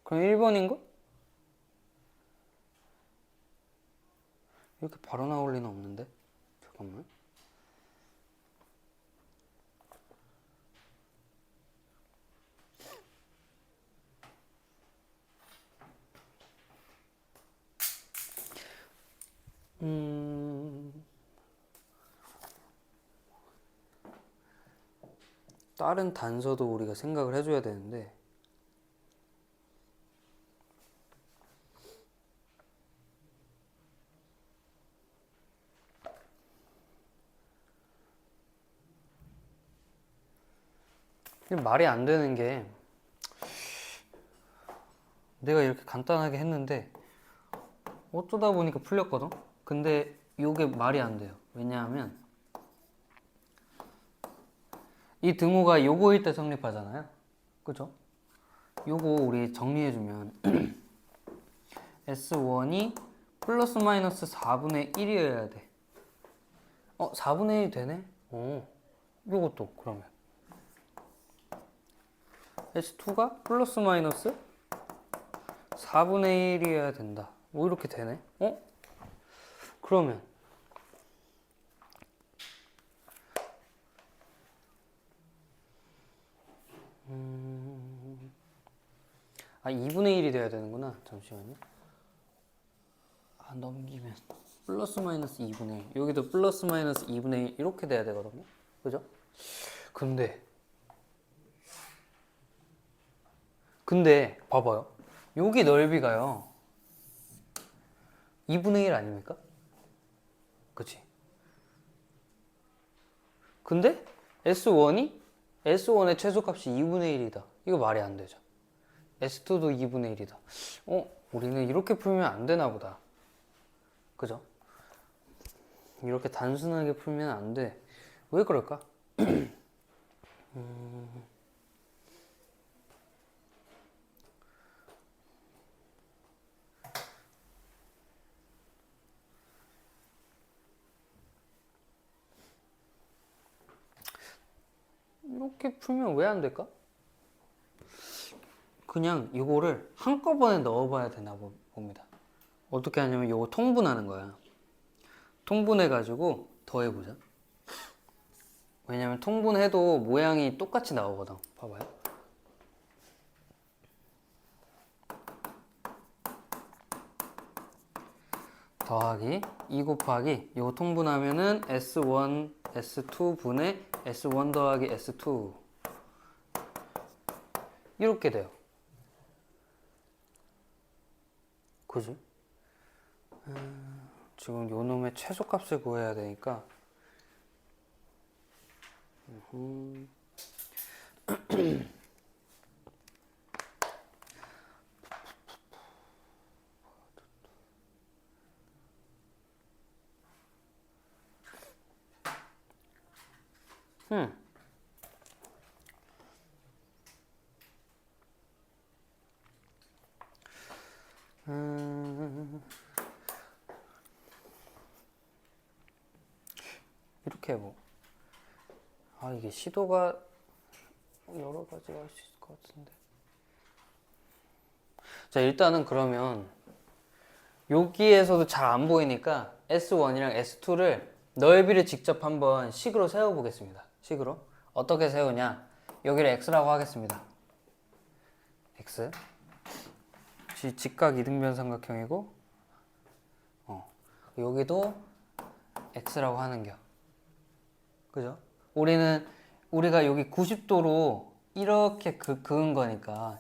그럼 1번인가? 이렇게 바로 나올 리는 없는데? 잠깐만. 다른 단서도 우리가 생각을 해줘야 되는데 말이 안 되는 게 내가 이렇게 간단하게 했는데 어쩌다 보니까 풀렸거든? 근데 이게 말이 안 돼요. 왜냐하면 이 등호가 요거일 때 성립하잖아요. 그죠? 요거 우리 정리해주면 S1이 플러스 마이너스 4분의 1이어야 돼. 4분의 1이 되네? 요것도 그러면 S2가 플러스 마이너스 4분의 1이어야 된다. 뭐 이렇게 되네? 그러면 2분의 1이 돼야 되는구나. 잠시만요. 넘기면 플러스 마이너스 2분의 1, 여기도 플러스 마이너스 2분의 1 이렇게 돼야 되거든요. 그죠? 근데 봐봐요. 여기 넓이가요 2분의 1 아닙니까? 그치? 근데 S1의 최소값이 2분의 1이다. 이거 말이 안 되죠. S2도 2분의 1이다. 우리는 이렇게 풀면 안 되나 보다. 그죠? 이렇게 단순하게 풀면 안 돼. 왜 그럴까? 이렇게 풀면 왜 안 될까? 그냥 이거를 한꺼번에 넣어봐야 되나 봅니다. 어떻게 하냐면 이거 통분하는 거야. 통분해가지고 더해보자. 왜냐면 통분해도 모양이 똑같이 나오거든. 봐봐요. 더하기 2 곱하기 이거 통분하면은 S1, S2 분의 S1 더하기 S2 이렇게 돼요. 그지? 지금 요 놈의 최소값을 구해야 되니까 이렇게 해보. 이게 시도가 여러 가지가 할 수 있을 것 같은데. 자, 일단은 그러면 여기에서도 잘 안 보이니까 S1이랑 S2를 넓이를 직접 한번 식으로 세워보겠습니다. 식으로. 어떻게 세우냐. 여기를 X라고 하겠습니다. X. 직각 이등변 삼각형이고, 여기도 X라고 하는겨. 그죠? 우리가 여기 90도로 이렇게 그은 거니까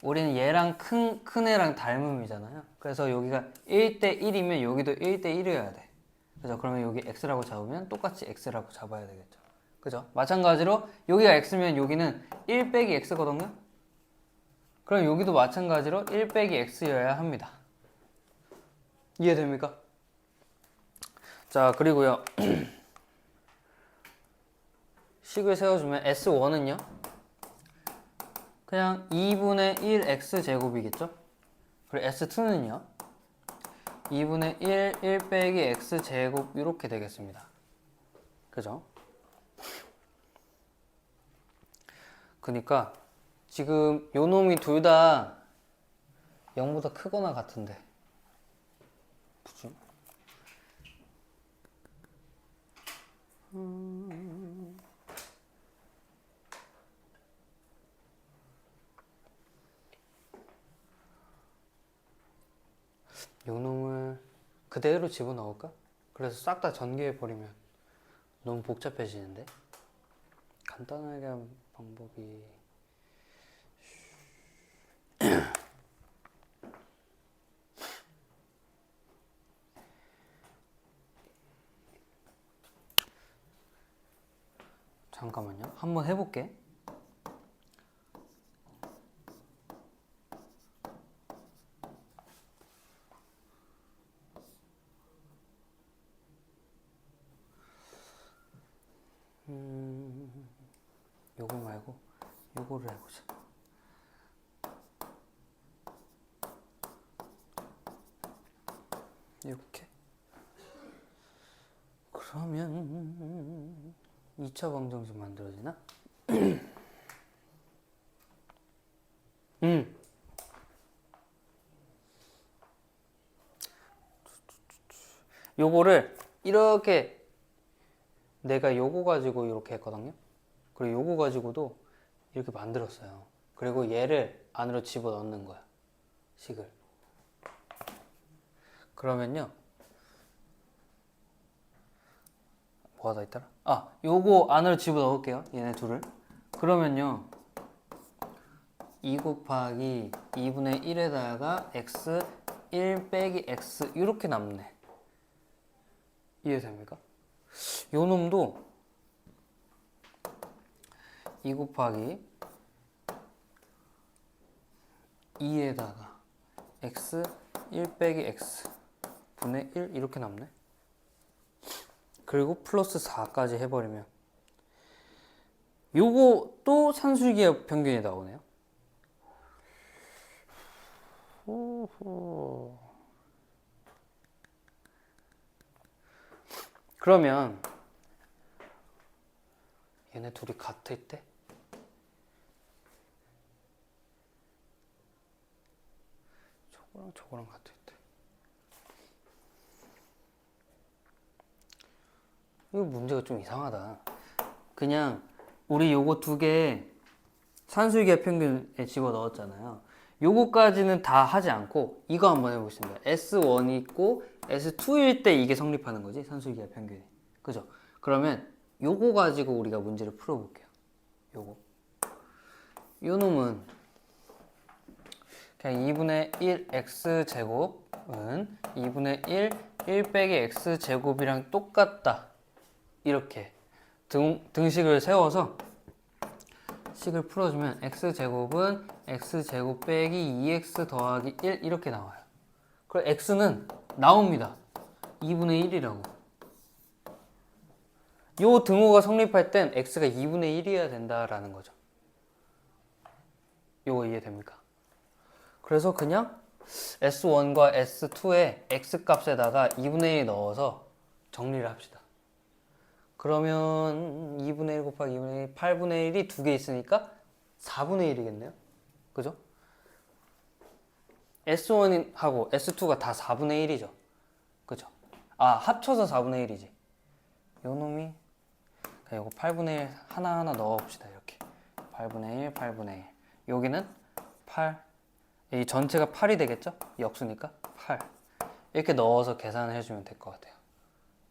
우리는 얘랑 큰 애랑 닮음이잖아요. 그래서 여기가 1대 1이면 여기도 1대 1이어야 돼. 그죠? 그러면 여기 X라고 잡으면 똑같이 X라고 잡아야 되겠죠. 그죠? 마찬가지로 여기가 X면 여기는 1 빼기 X거든요? 그럼 여기도 마찬가지로 1 빼기 X여야 합니다. 이해됩니까? 자, 그리고요. 식을 세워주면 S1은요 그냥 2분의 1 X제곱이겠죠? 그리고 S2는요 2분의 1 빼기 X제곱 이렇게 되겠습니다. 그죠? 그러니까 지금 요 놈이 둘 다 0보다 크거나 같은데 그죠? 요 놈을 그대로 집어넣을까? 그래서 싹 다 전개해버리면 너무 복잡해지는데? 간단하게 하는 방법이 잠깐만요. 한번 해볼게. 요거 말고 요거를 해보자. 이렇게. 그러면 2차 방정식 만들어지나? 요거를 이렇게 내가 요거 가지고 이렇게 했거든요. 그리고 요거 가지고도 이렇게 만들었어요. 그리고 얘를 안으로 집어넣는 거야. 식을. 그러면요. 뭐가 더 있더라? 아, 요거 안으로 집어넣을게요. 얘네 둘을. 그러면요. 2 곱하기 2분의 1에다가 x 1 빼기 x 이렇게 남네. 이해됩니까? 요 놈도 2 곱하기 2에다가 x 1 빼기 x 분의 1 이렇게 남네. 그리고 플러스 4까지 해버리면 요거 또 산술기의 평균이 나오네요. 호호. 그러면 얘네 둘이 같을 때 저거랑 같을 때 이거 문제가 좀 이상하다. 그냥 우리 요거 두 개 산술기의 평균에 집어 넣었잖아요. 요거까지는 다 하지 않고 이거 한번 해보겠습니다. S1이 있고 S2일 때 이게 성립하는 거지, 산술기의 평균이. 그죠? 그러면 요거 가지고 우리가 문제를 풀어볼게요. 요거. 요 놈은 그냥 2분의 1 x제곱은 2분의 1 빼기 x제곱이랑 똑같다. 이렇게 등식을 세워서 식을 풀어주면 x제곱은 x제곱 빼기 2x 더하기 1 이렇게 나와요. 그럼 x는 나옵니다. 2분의 1이라고. 요 등호가 성립할 땐 x가 2분의 1이어야 된다라는 거죠. 요거 이해됩니까? 그래서 그냥 S1과 S2의 x 값에다가 2분의 1 넣어서 정리를 합시다. 그러면 2분의 1 곱하기 2분의 1, 8분의 1이 두 개 있으니까 4분의 1이겠네요. 그죠? S1하고 S2가 다 4분의 1이죠. 그죠? 아, 합쳐서 4분의 1이지. 요 놈이 그냥 이거 8분의 1 하나하나 넣어봅시다. 이렇게 8분의 1, 8분의 1. 여기는 8. 이 전체가 8이 되겠죠? 역수니까 8. 이렇게 넣어서 계산을 해주면 될 것 같아요.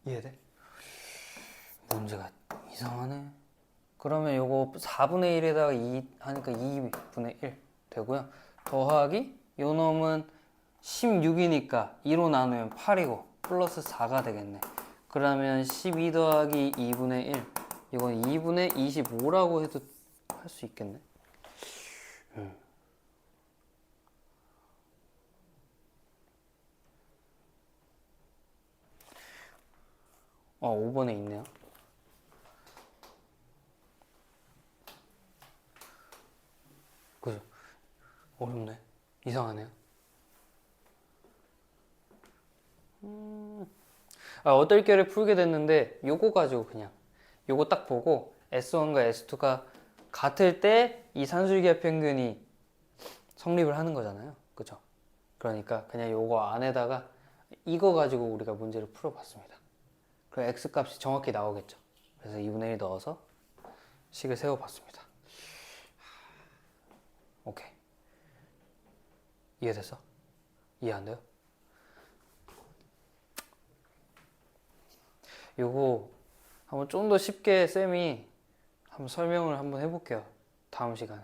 이해돼? 문제가 이상하네. 그러면 요거 4분의 1에다가 2 하니까 2분의 1 되고요. 더하기 요 놈은 16이니까 2로 나누면 8이고 플러스 4가 되겠네. 그러면 12 더하기 2분의 1 이건 2분의 25라고 해도 할 수 있겠네. 아, 5번에 있네요. 그죠? 어렵네. 이상하네요. 어떨결에 풀게 됐는데 요거 가지고 그냥 요거 딱 보고 S1과 S2가 같을 때 이 산술기의 평균이 성립을 하는 거잖아요. 그죠? 그러니까 그냥 요거 안에다가 이거 가지고 우리가 문제를 풀어봤습니다. 그럼 X 값이 정확히 나오겠죠. 그래서 2분의 1 넣어서 식을 세워봤습니다. 오케이. 이해됐어? 이해 안 돼요? 요거 한번 좀 더 쉽게 쌤이 한번 설명을 한번 해볼게요. 다음 시간에.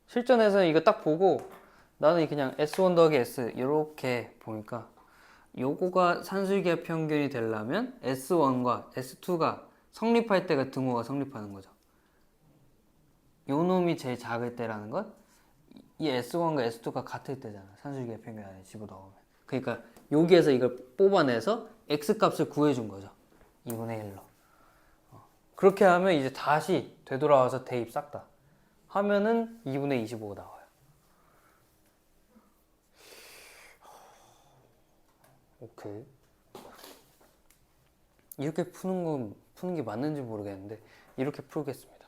실전에서는 이거 딱 보고 나는 그냥 S1 더하기 S 이렇게 보니까 요거가 산술기의 평균이 되려면 S1과 S2가 성립할 때가 등호가 성립하는 거죠. 요 놈이 제일 작을 때라는 건 이 S1과 S2가 같을 때잖아. 산술기의 평균 안에 집어넣으면. 그러니까 여기에서 이걸 뽑아내서 X 값을 구해준 거죠. 2분의 1로. 그렇게 하면 이제 다시 되돌아와서 대입 싹 다 하면은 2분의 25가 나와요. 오케이. 이렇게 푸는 게 맞는지 모르겠는데 이렇게 풀겠습니다.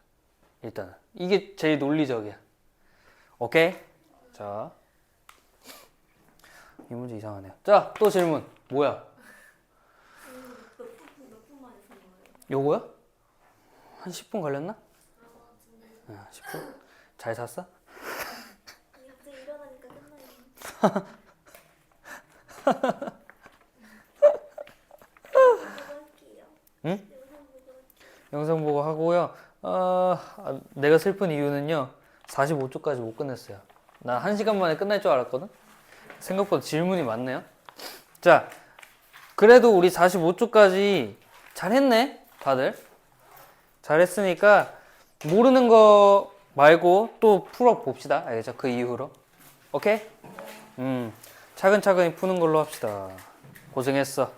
일단은 이게 제일 논리적이야. 오케이? 자, 이 문제 이상하네요. 자, 또 질문. 뭐야? 몇분 만에 푼 거예요? 요거야? 한 10분 걸렸나? 10분? 잘 샀어? 갑자기 일어나니까 끝나요. 할게요. 응? 영상 보고 영상 보고 하고요. 내가 슬픈 이유는요. 45초까지 못 끝냈어요. 나 1시간 만에 끝날 줄 알았거든? 생각보다 질문이 많네요. 자, 그래도 우리 45초까지 잘했네, 다들. 잘했으니까 모르는 거 말고 또 풀어봅시다. 알겠죠? 그 이후로. 오케이? 차근차근히 푸는 걸로 합시다. 고생했어.